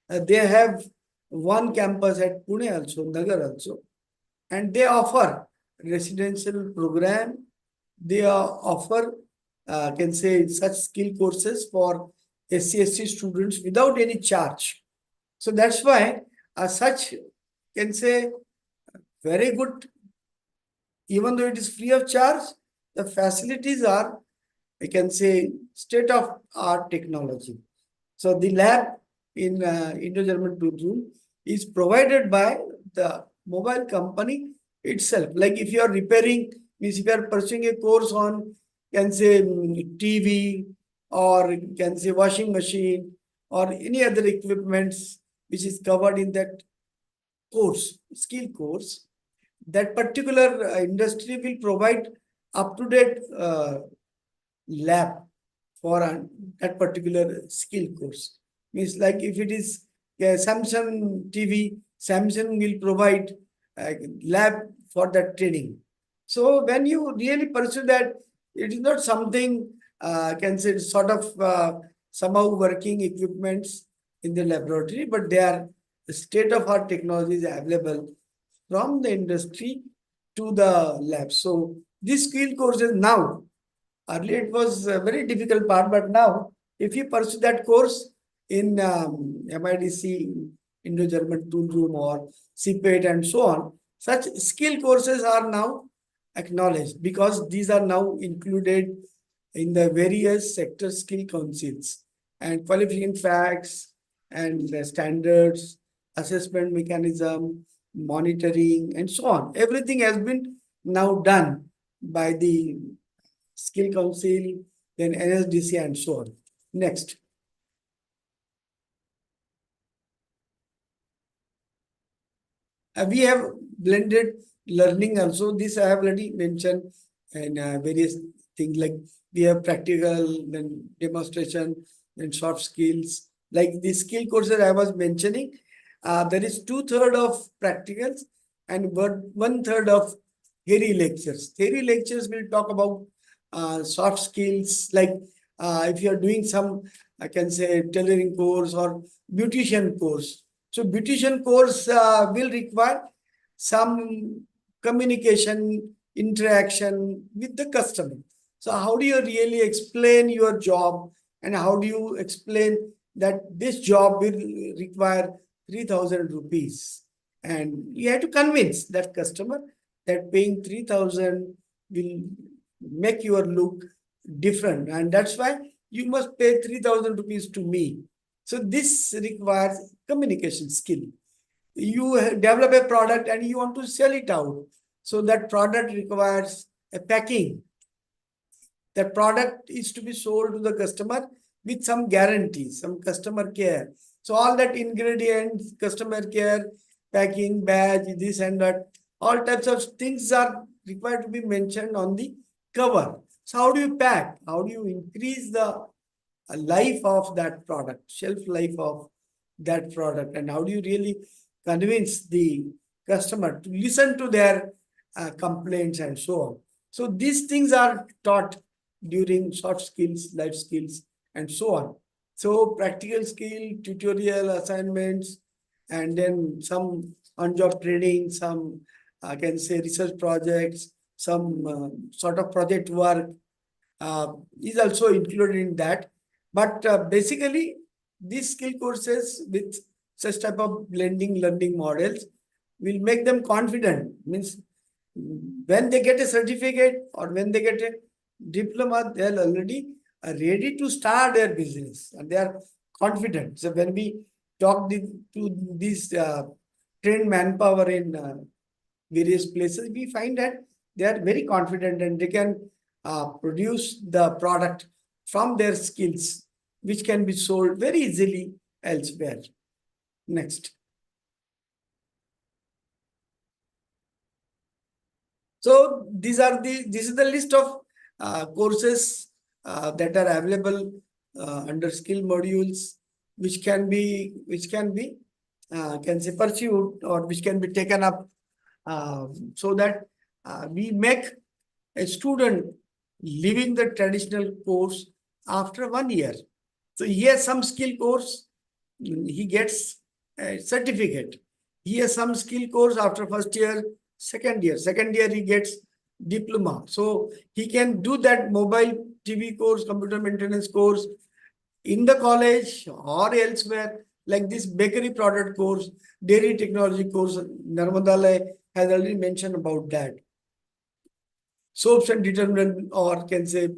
They have one campus at Pune also, Nagar also, and they offer residential program. They offer, can say, such skill courses for SC/ST students without any charge. So that's why such, can say, very good, even though it is free of charge, the facilities are, I can say, state-of-art technology. So the lab in Indo-German tool room is provided by the mobile company itself. Like if you are repairing, means if you are pursuing a course on, can say, TV, or can say washing machine, or any other equipments which is covered in that course, skill course, that particular industry will provide up-to-date lab for that particular skill course. Means like if it is Samsung TV, Samsung will provide lab for that training. So when you really pursue that, it is not something, can say, sort of somehow working equipments in the laboratory, but they are state-of-art technologies available from the industry to the lab. So these skill courses now, earlier it was a very difficult part, but now if you pursue that course in MIDC, Indo-German tool room or CPET and so on, such skill courses are now acknowledged because these are now included in the various sector skill councils and qualification facts and the standards, assessment mechanism, monitoring, and so on. Everything has been now done by the skill council, then NSDC, and so on. Next. We have blended learning also. This I have already mentioned in various things like we have practical, then demonstration, then soft skills. Like the skill courses I was mentioning, there is 2/3 of practicals and 1/3 of theory lectures. Theory lectures will talk about soft skills, like if you are doing some, I can say, tailoring course or beautician course. So beautician course will require some communication, interaction with the customer. So how do you really explain your job, and how do you explain that this job will require 3,000 rupees? And you have to convince that customer that paying 3,000 will make your look different, and that's why you must pay 3,000 rupees to me. So this requires communication skill. You develop a product and you want to sell it out. So that product requires a packing. That product is to be sold to the customer with some guarantee, some customer care. So all that ingredients, customer care, packing, badge, this and that, all types of things are required to be mentioned on the cover. So how do you pack? How do you increase the life of that product, shelf life of that product, and how do you really convince the customer to listen to their complaints and so on? So these things are taught during soft skills, life skills, and so on. So practical skill, tutorial assignments, and then some on-job training, some I can say research projects, some sort of project work is also included in that. But basically, these skill courses with such type of blending learning models will make them confident. Means when they get a certificate or when they get a diploma, they are already ready to start their business and they are confident. So when we talk to these trained manpower in various places, we find that they are very confident and they can produce the product from their skills, which can be sold very easily elsewhere. Next. So this is the list of courses that are available under skill modules, which can be can say pursued or which can be taken up so that we make a student leaving the traditional course after 1 year. So he has some skill course, he gets a certificate. He has some skill course after first year, second year he gets diploma. So he can do that mobile TV course, computer maintenance course in the college or elsewhere, like this bakery product course, dairy technology course. Narmadalai has already mentioned about that. Soaps and detergent, or can say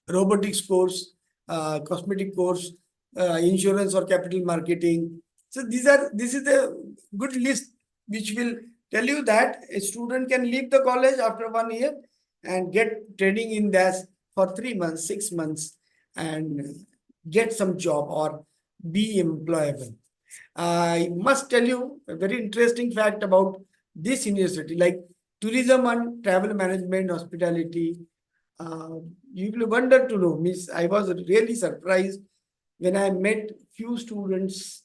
robotics course, cosmetic course, insurance or capital marketing. So this is a good list which will tell you that a student can leave the college after 1 year and get training in this for 3 months, 6 months, and get some job or be employable. I must tell you a very interesting fact about this university, like tourism and travel management, hospitality. You will wonder to know, Miss, I was really surprised when I met few students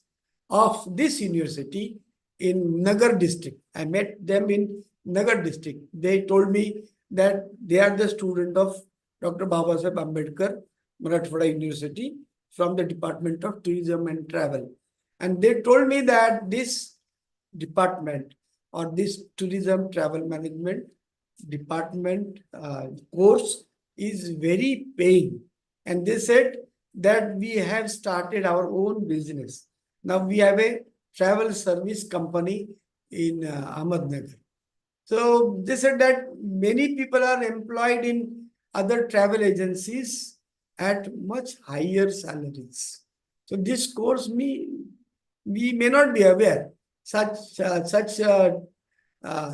of this university in Nagar district. I met them in Nagar district. They told me that they are the student of Dr. Babasaheb Ambedkar, Marathwada University, from the Department of Tourism and Travel. And they told me that this department or this tourism travel management department course is very paying. And they said that we have started our own business. Now we have a travel service company in Ahmednagar. So they said that many people are employed in other travel agencies at much higher salaries. So this course, we may not be aware such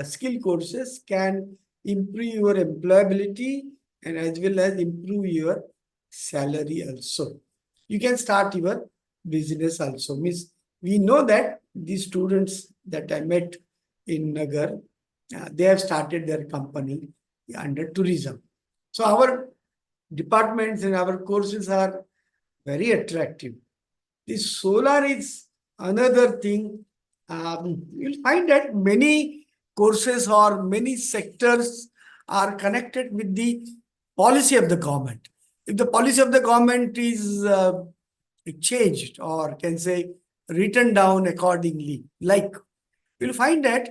skill courses can improve your employability and as well as improve your salary also. You can start your business also. Means we know that these students that I met in Nagar, they have started their company under tourism. So our departments and our courses are very attractive. The solar is another thing. You'll find that many courses or many sectors are connected with the policy of the government. If the policy of the government is changed or can say written down accordingly, like you'll find that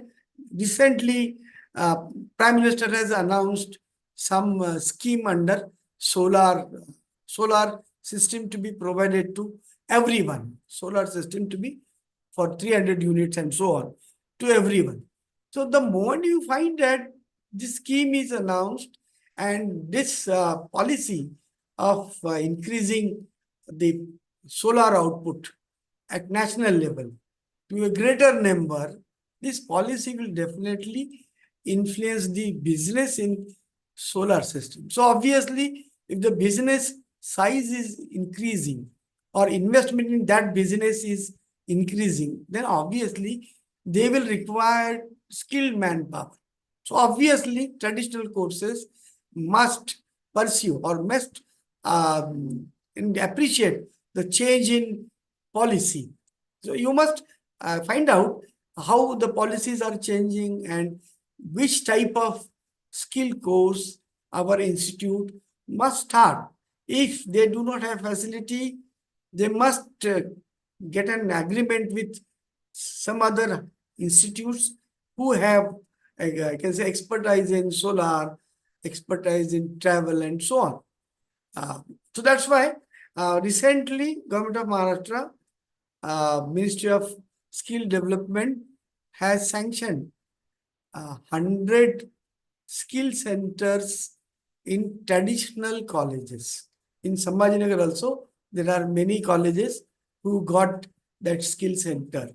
recently Prime Minister has announced some scheme under solar system to be provided to everyone, solar system to be for 300 units and so on to everyone. So the moment you find that this scheme is announced and this policy of increasing the solar output at national level to a greater number, this policy will definitely influence the business in solar system. So obviously, if the business size is increasing or investment in that business is increasing, then obviously they will require skilled manpower. So obviously, traditional courses must pursue or must and appreciate the change in policy. So you must find out how the policies are changing and which type of skill course our institute must start. If they do not have facility, they must get an agreement with some other institutes who have, I can say, expertise in solar, expertise in travel, and so on. So that's why recently, Government of Maharashtra, Ministry of Skill Development has sanctioned 100 skill centers in traditional colleges. In Sambhajinagar also, there are many colleges who got that skill center.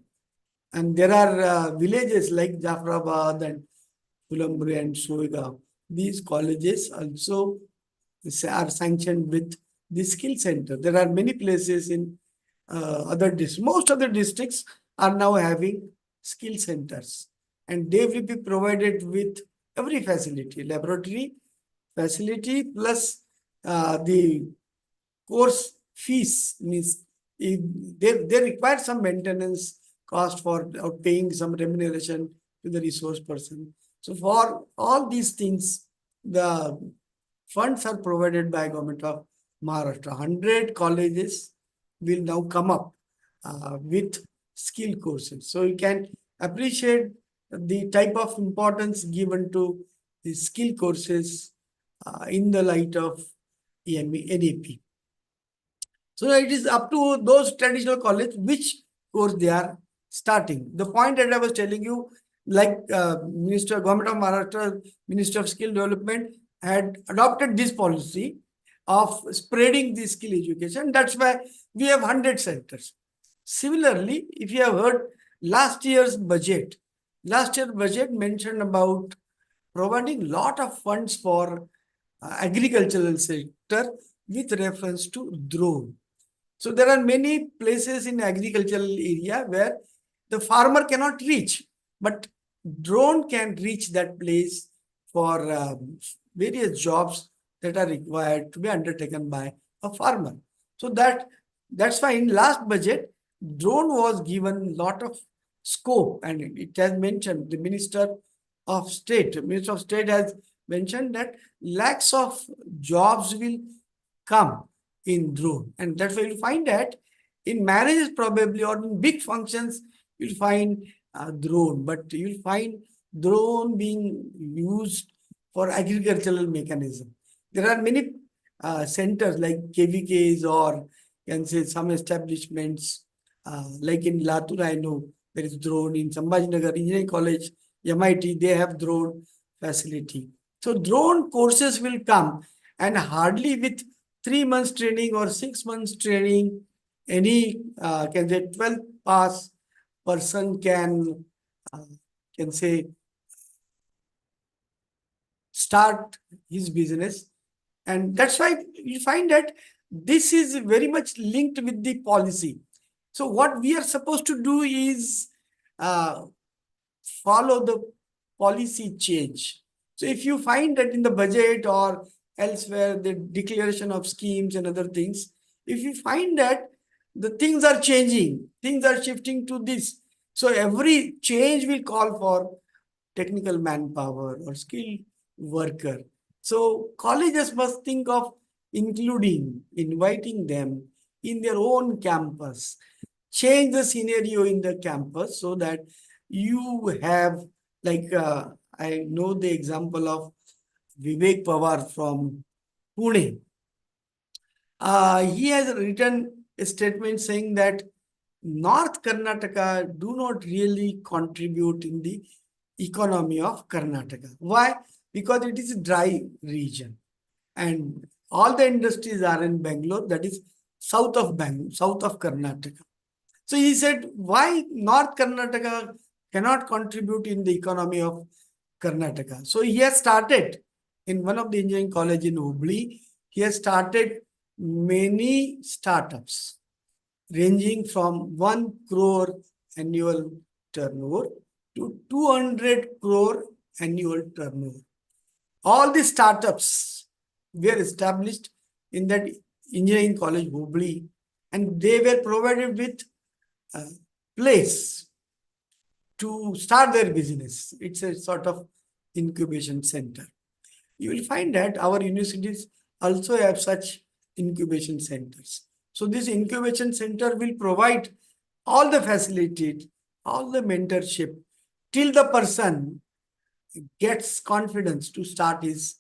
And there are villages like Jafrabad and Kulkarni and Soigaon. These colleges also are sanctioned with the skill center. There are many places in other districts. Most of the districts are now having skill centers. And they will be provided with every facility, laboratory facility plus the course fees. Means they require some maintenance cost for paying some remuneration to the resource person. So for all these things, the funds are provided by Government of Maharashtra. 100 colleges will now come up with skill courses. So you can appreciate the type of importance given to the skill courses in the light of NEP. So it is up to those traditional colleges which course they are starting. The point that I was telling you, like Government of Maharashtra, Ministry of Skill Development had adopted this policy of spreading the skill education. That's why we have 100 centers. Similarly, if you have heard last year's budget mentioned about providing lot of funds for agricultural sector with reference to drone. So there are many places in agricultural area where the farmer cannot reach, but drone can reach that place for various jobs that are required to be undertaken by a farmer. So that's why in last budget, drone was given lot of scope, and it has mentioned the Minister of State has mentioned that lakhs of jobs will come in drone, and that's why you'll find that in marriages probably or in big functions you'll find drone, but you'll find drone being used for agricultural mechanism. There are many centers like KVKs or can say some establishments like in Latur, I know there is drone. In Sambhajinagar Engineering College, MIT, they have drone facility. So drone courses will come, and hardly with 3 months training or 6 months training, any can say 12th pass person can say start his business. And that's why you find that this is very much linked with the policy. So what we are supposed to do is follow the policy change. So if you find that in the budget or elsewhere, the declaration of schemes and other things, if you find that the things are changing, things are shifting to this, so every change will call for technical manpower or skilled worker. So colleges must think of inviting them in their own campus, change the scenario in the campus so that you have, like, I know the example of Vivek Pawar from Pune. He has written a statement saying that North Karnataka do not really contribute in the economy of Karnataka. Why? Because it is a dry region and all the industries are in Bangalore, that is south of Bangalore, south of Karnataka. So he said, why North Karnataka cannot contribute in the economy of Karnataka? So he has started in one of the engineering college in Hubli, he has started many startups ranging from 1 crore annual turnover to 200 crore annual turnover. All the startups were established in that engineering college Hubli, and they were provided with a place to start their business. It's a sort of incubation center. You will find that our universities also have such incubation centers. So this incubation center will provide all the facilities, all the mentorship till the person gets confidence to start his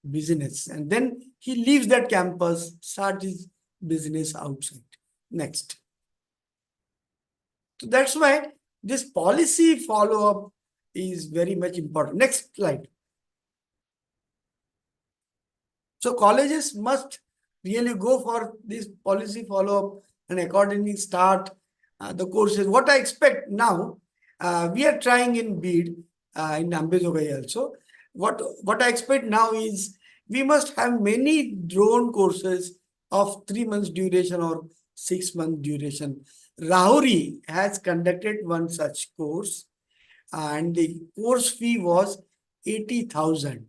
business, and then he leaves that campus, start his business outside. Next. So that's why this policy follow-up is very much important. Next slide. So colleges must really go for this policy follow-up and accordingly start the courses. What I expect now, we are trying in Bid, in Ambezogai also. What I expect now is we must have many drone courses of 3 months duration or 6 month duration. Rahuri has conducted one such course and the course fee was 80,000.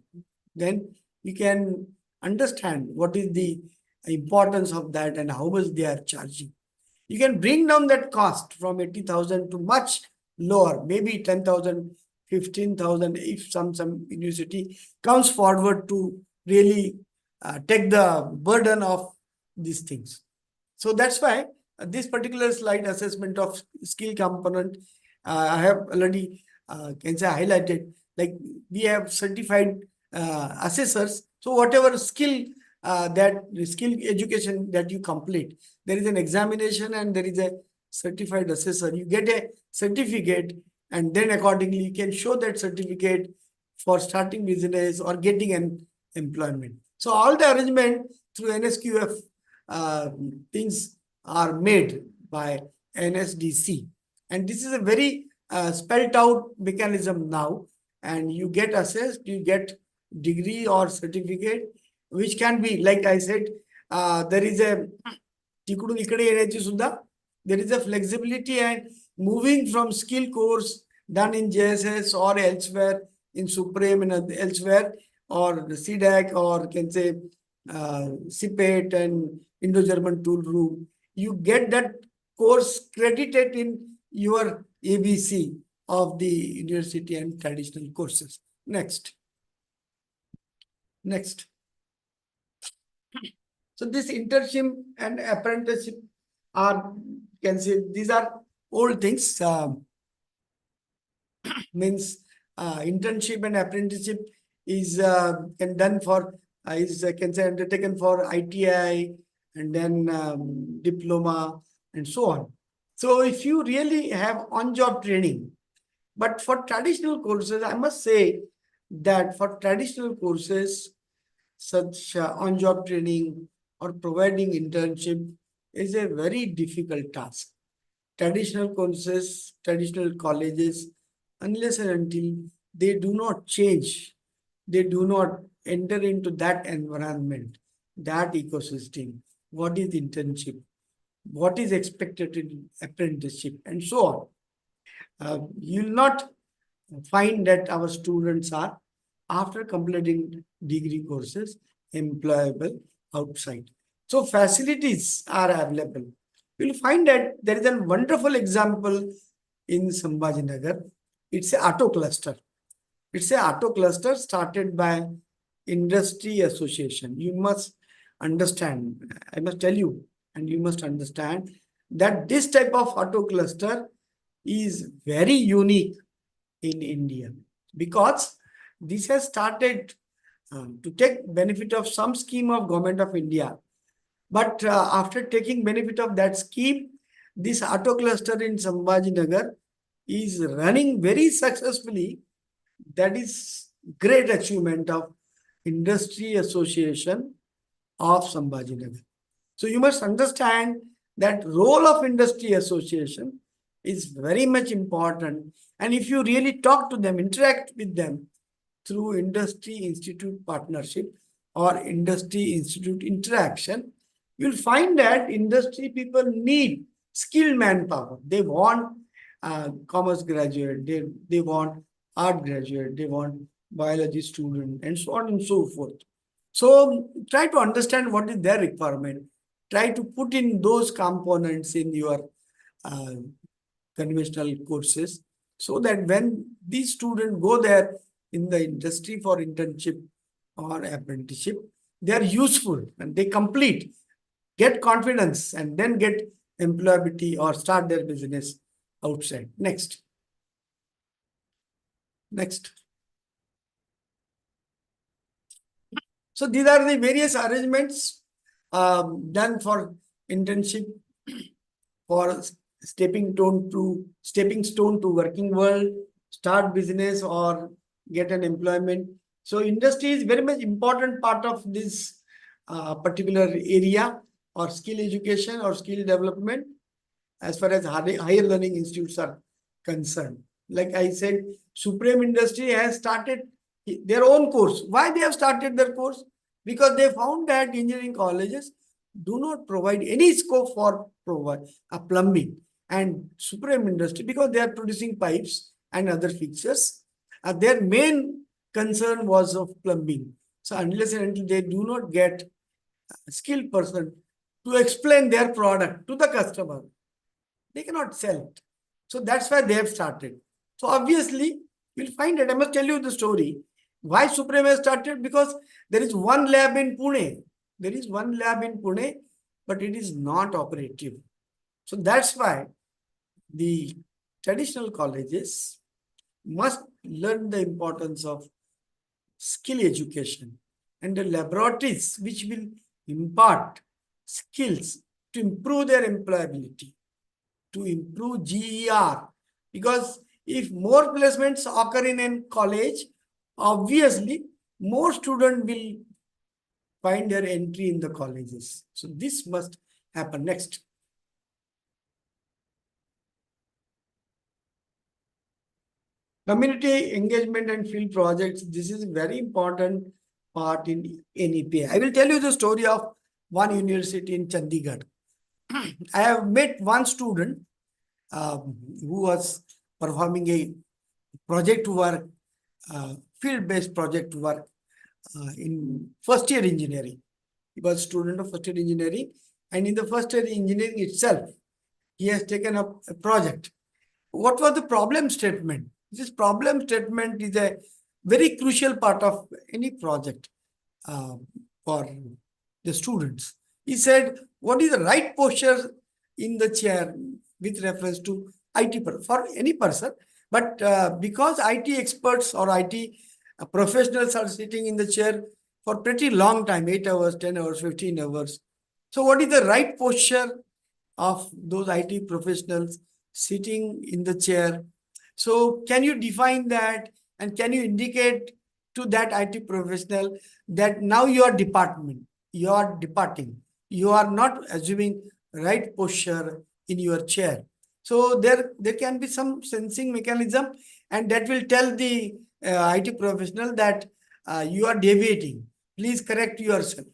Then you can understand what is the importance of that and how much they are charging. You can bring down that cost from 80,000 to much lower, maybe 10,000, 15,000 if some university comes forward to really take the burden of these things. So that's why this particular slide assessment of skill component, I have already can say highlighted, like we have certified assessors. So whatever skill skill education that you complete, there is an examination and there is a certified assessor. You get a certificate and then accordingly you can show that certificate for starting business or getting an employment. So all the arrangement through NSQF things are made by NSDC, and this is a very spelled out mechanism now, and you get assessed, you get degree or certificate, which can be, like I said, there is a there is a flexibility and moving from skill course done in JSS or elsewhere in Supreme and elsewhere, or the CDAC, or can say CPET and Indo-German tool room, you get that course credited in your ABC of the university and traditional courses. Next. Next. So this internship and apprenticeship are, can say, these are old things. Means internship and apprenticeship is done for, is can say undertaken for ITI and then diploma and so on. So if you really have on-job training, but for traditional courses, I must say that for traditional courses, such on-job training or providing internship is a very difficult task. Traditional courses, traditional colleges, unless and until they do not change, they do not enter into that environment, that ecosystem, what is internship, what is expected in apprenticeship, and so on. You'll not find that our students are, after completing degree courses, employable outside. So facilities are available. You'll find that there is a wonderful example in Sambhajinagar. It's a auto cluster. It's a auto cluster started by industry association. You must understand, I must tell you, and you must understand that this type of auto cluster is very unique in India because this has started to take benefit of some scheme of Government of India. But after taking benefit of that scheme, this auto cluster in Sambhajinagar is running very successfully. That is great achievement of Industry Association of Sambhajinagar. So you must understand that role of Industry Association is very much important. And if you really talk to them, interact with them through Industry Institute partnership or Industry Institute interaction, you'll find that industry people need skilled manpower. They want commerce graduate, they want art graduate, they want biology student, and so on and so forth. So try to understand what is their requirement. Try to put in those components in your conventional courses so that when these students go there in the industry for internship or apprenticeship, they are useful and they complete, get confidence, and then get employability or start their business outside. Next. So these are the various arrangements done for internship, for stepping stone to working world, start business or get an employment. So industry is very much important part of this particular area or skill education or skill development as far as higher learning institutes are concerned. Like I said, Supreme Industry has started their own course. Why they have started their course? Because they found that engineering colleges do not provide any scope for plumbing. And Supreme Industry, because they are producing pipes and other fixtures, their main concern was of plumbing. So unless and until they do not get a skilled person to explain their product to the customer, they cannot sell it. So that's why they have started. So obviously, you'll find that I must tell you the story. Why Supreme has started? Because there is one lab in Pune. There is one lab in Pune, but it is not operative. So that's why the traditional colleges must learn the importance of skill education and the laboratories which will impart skills to improve their employability, to improve GER. Because if more placements occur in a college, obviously more students will find their entry in the colleges. So this must happen. Next. Community engagement and field projects. This is a very important part in NEP. I will tell you the story of one university in Chandigarh. I have met one student who was performing a project work, field-based project work in first year engineering. He was a student of first year engineering, and in the first year engineering itself, he has taken up a project. What was the problem statement? This problem statement is a very crucial part of any project for the students. He said, what is the right posture in the chair with reference to IT for any person? But because IT experts or IT professionals are sitting in the chair for pretty long time, 8 hours, 10 hours, 15 hours. So what is the right posture of those IT professionals sitting in the chair? So can you define that, and can you indicate to that IT professional that now you are departing, you are not assuming right posture in your chair. So there can be some sensing mechanism, and that will tell the IT professional that you are deviating. Please correct yourself.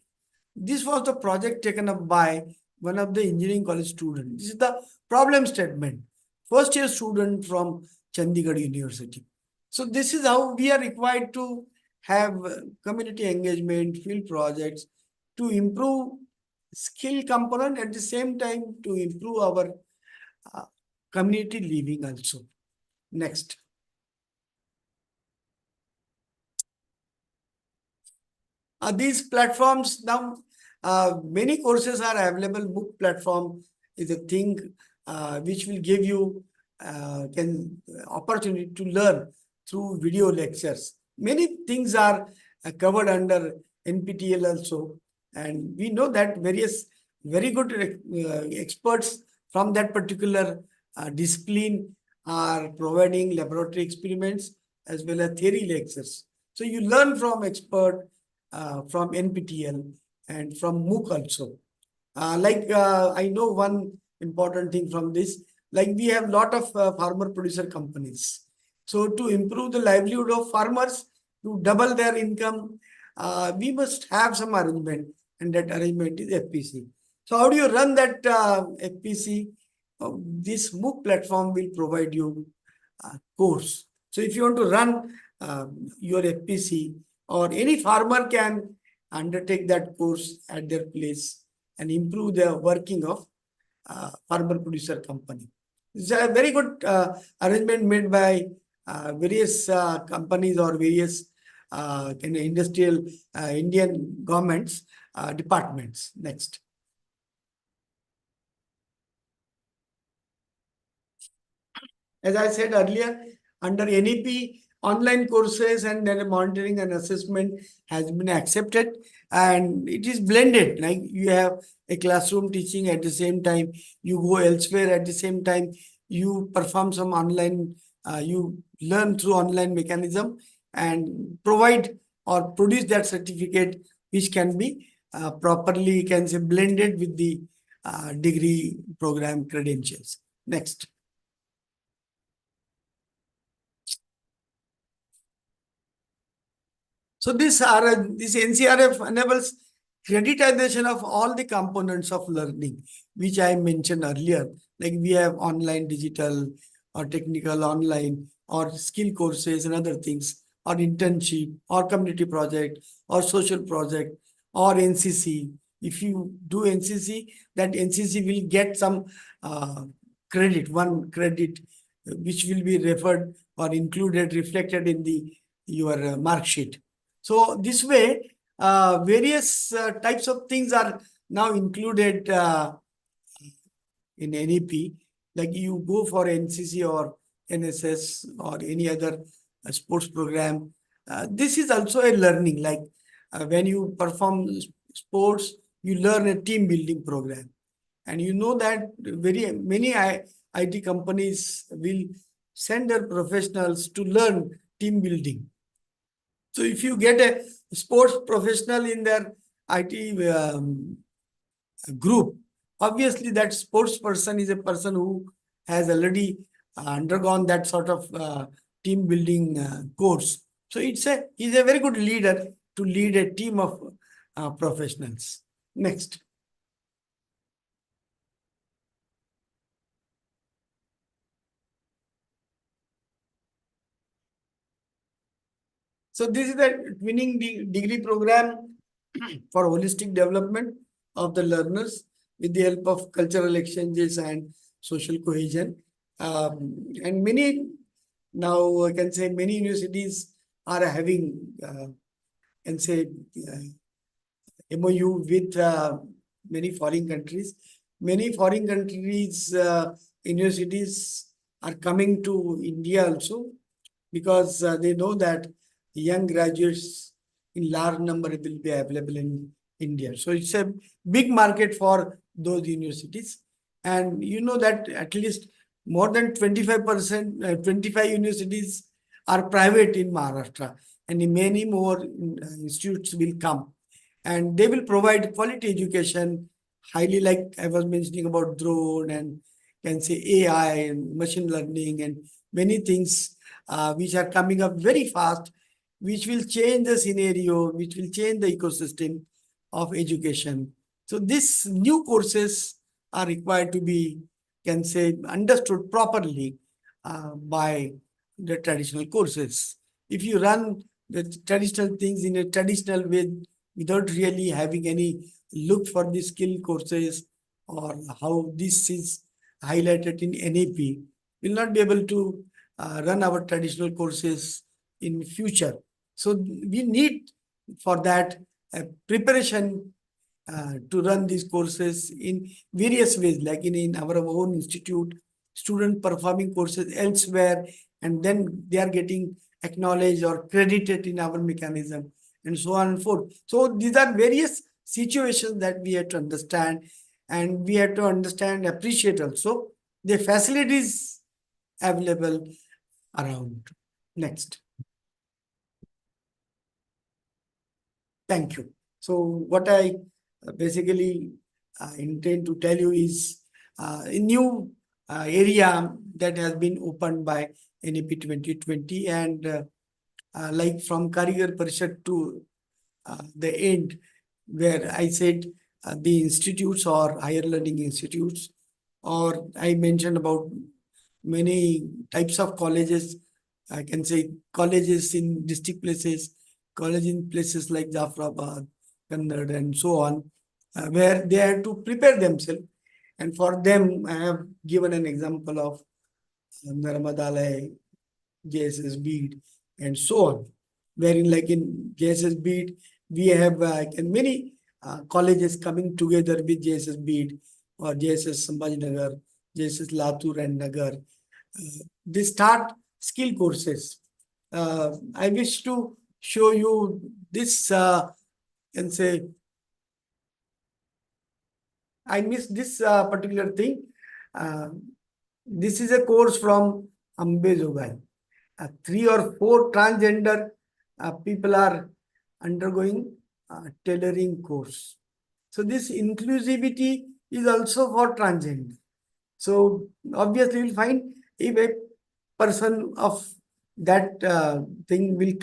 This was the project taken up by one of the engineering college students. This is the problem statement. First year student from Chandigarh University. So this is how we are required to have community engagement, field projects to improve skill component, at the same time to improve our community living also. Next. These platforms now, many courses are available. Book platform is a thing which will give you opportunity to learn through video lectures. Many things are covered under NPTEL also, and we know that various very good experts from that particular discipline are providing laboratory experiments as well as theory lectures. So you learn from expert from NPTEL and from MOOC also. I know one important thing from this, like we have lot of farmer producer companies. So to improve the livelihood of farmers, to double their income, we must have some arrangement, and that arrangement is FPC. So how do you run that FPC? This MOOC platform will provide you a course. So if you want to run your FPC, or any farmer can undertake that course at their place and improve the working of farmer producer company. It's a very good arrangement made by various companies or various industrial Indian governments departments. Next. As I said earlier, under NEP, online courses and then monitoring and assessment has been accepted, and it is blended. Like you have a classroom teaching, at the same time you go elsewhere, at the same time you perform some online, you learn through online mechanism and provide or produce that certificate, which can be properly, can say, blended with the degree program credentials. Next. So this NCRF enables creditization of all the components of learning, which I mentioned earlier. Like we have online, digital, or technical online, or skill courses and other things, or internship, or community project, or social project, or NCC. If you do NCC, that NCC will get some credit, one credit, which will be referred or included, reflected in your mark sheet. So this way, various types of things are now included in NEP. Like you go for NCC or NSS or any other sports program. This is also a learning. Like when you perform sports, you learn a team building program. And you know that many IT companies will send their professionals to learn team building. So if you get a sports professional in their IT group, obviously that sports person is a person who has already undergone that sort of team building course. So he's a very good leader to lead a team of professionals. Next. So this is the winning degree program for holistic development of the learners with the help of cultural exchanges and social cohesion. And many, now I can say many universities are having, MOU with many foreign countries. Many foreign countries, universities are coming to India also, because they know that young graduates in large number will be available in India. So it's a big market for those universities. And you know that at least more than 25%, 25 universities are private in Maharashtra, and many more institutes will come. And they will provide quality education, highly, like I was mentioning about drone and can say AI and machine learning and many things which are coming up very fast, which will change the scenario, which will change the ecosystem of education. So these new courses are required to be, can say, understood properly by the traditional courses. If you run the traditional things in a traditional way without really having any look for the skill courses or how this is highlighted in NEP, will not be able to run our traditional courses in future. So we need for that preparation to run these courses in various ways, like in our own institute, student performing courses elsewhere, and then they are getting acknowledged or credited in our mechanism, and so on and forth. So these are various situations that we have to understand, and we have to understand, appreciate also the facilities available around. Next. Thank you. So what I basically intend to tell you is a new area that has been opened by NEP 2020, and like from Karigar Parishad to the end, where I said the institutes or higher learning institutes, or I mentioned about many types of colleges. I can say colleges in district places, college in places like Jafrabad, Kannad, and so on, where they have to prepare themselves. And for them, I have given an example of Narmadalai, JSS Bead, and so on. Wherein, like in JSS Bead, we have many colleges coming together with JSS Bead or JSS Sambhajinagar, JSS Latur and Nagar. They start skill courses. I wish to show you this, can say, I missed this particular thing. This is a course from Ambezogai. 3 or 4 transgender people are undergoing tailoring course. So this inclusivity is also for transgender. So obviously you'll find if a person of that thing will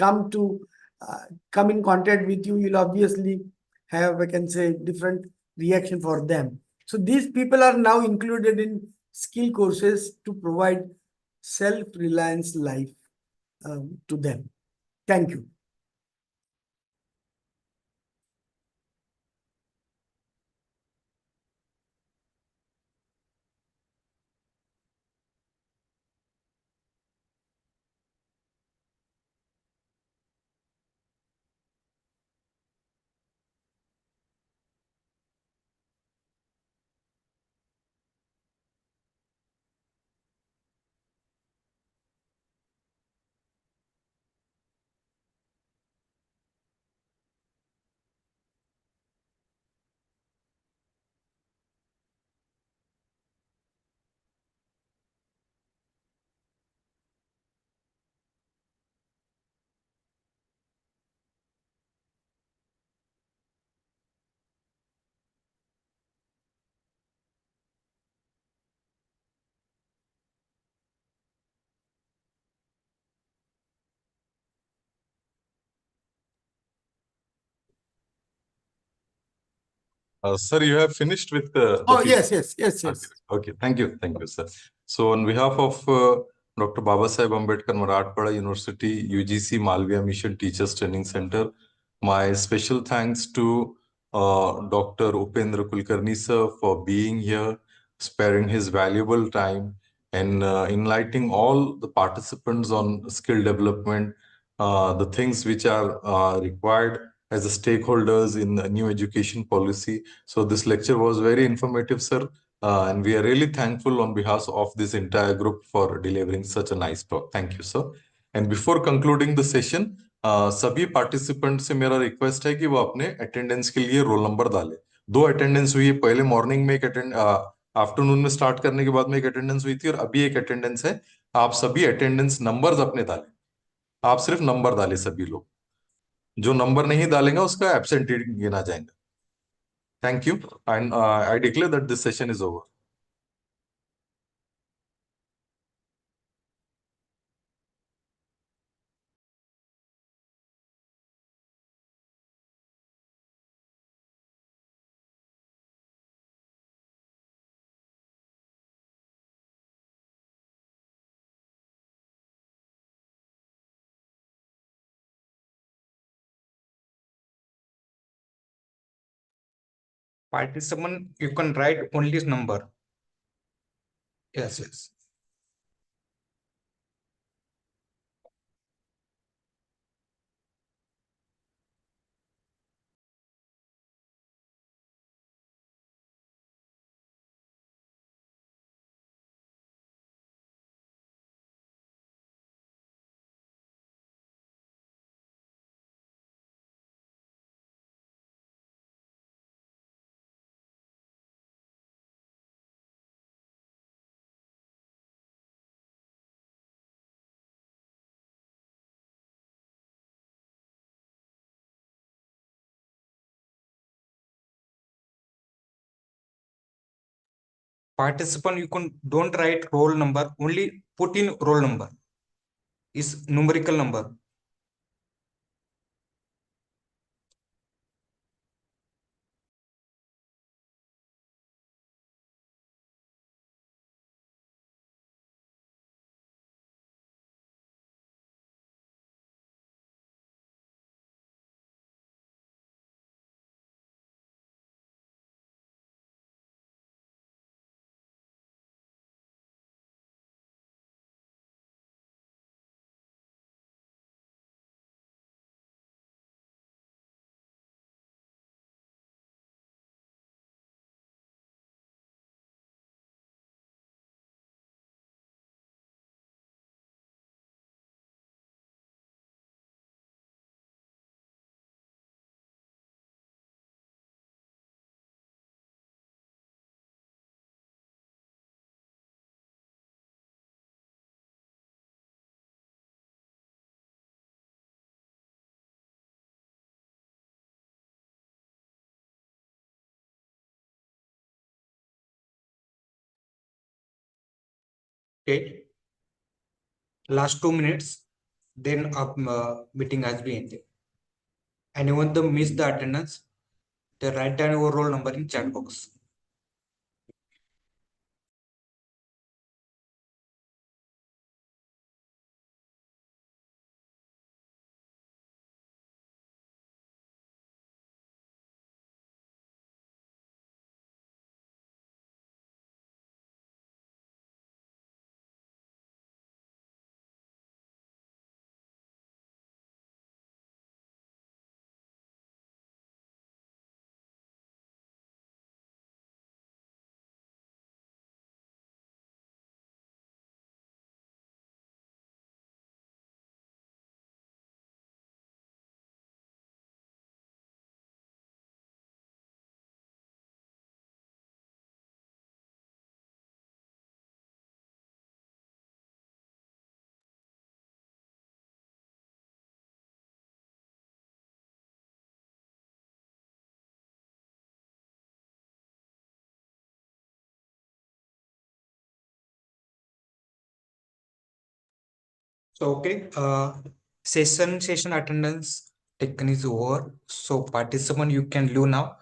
come in contact with you, you'll obviously have, I can say, different reaction for them. So these people are now included in skill courses to provide self-reliance life to them. Thank you. Sir, you have finished with the Oh, piece. yes. Okay, thank you, sir. So, on behalf of Dr. Babasaheb Ambedkar Marathwada University, UGC Malviya Mission Teachers Training Center, my special thanks to Dr. Upendra Kulkarni sir for being here, sparing his valuable time, and enlightening all the participants on skill development, the things which are required as the stakeholders in the new education policy. So this lecture was very informative, sir. And we are really thankful on behalf of this entire group for delivering such a nice talk. Thank you, sir. And before concluding the session, सभी participant से मेरा request है कि वो अपने attendance के लिए roll number डालें. 2 अटेंडेंस हुई है, पहले मॉर्निंग में एक आफ्टरनून में स्टार्ट करने के बाद में एक अटेंडेंस हुई थी और अभी एक अटेंडेंस है. आप सभी अटेंडेंस नंबर्स अपने डालें. आप सिर्फ नंबर डालें सभी लोग. जो नंबर नहीं डालेंगे उसका एब्सेंटी गिना जाएगा. Thank you and I declare that this session is over. Participant, you can write only this number. Yes, yes. Participant, you can don't write roll number, only put in roll number. Is numerical number. Okay. Last 2 minutes, then meeting has been ended. Anyone that missed the attendance, they write down your roll number in chat box. So okay, session attendance taken is over. So participant, you can leave now.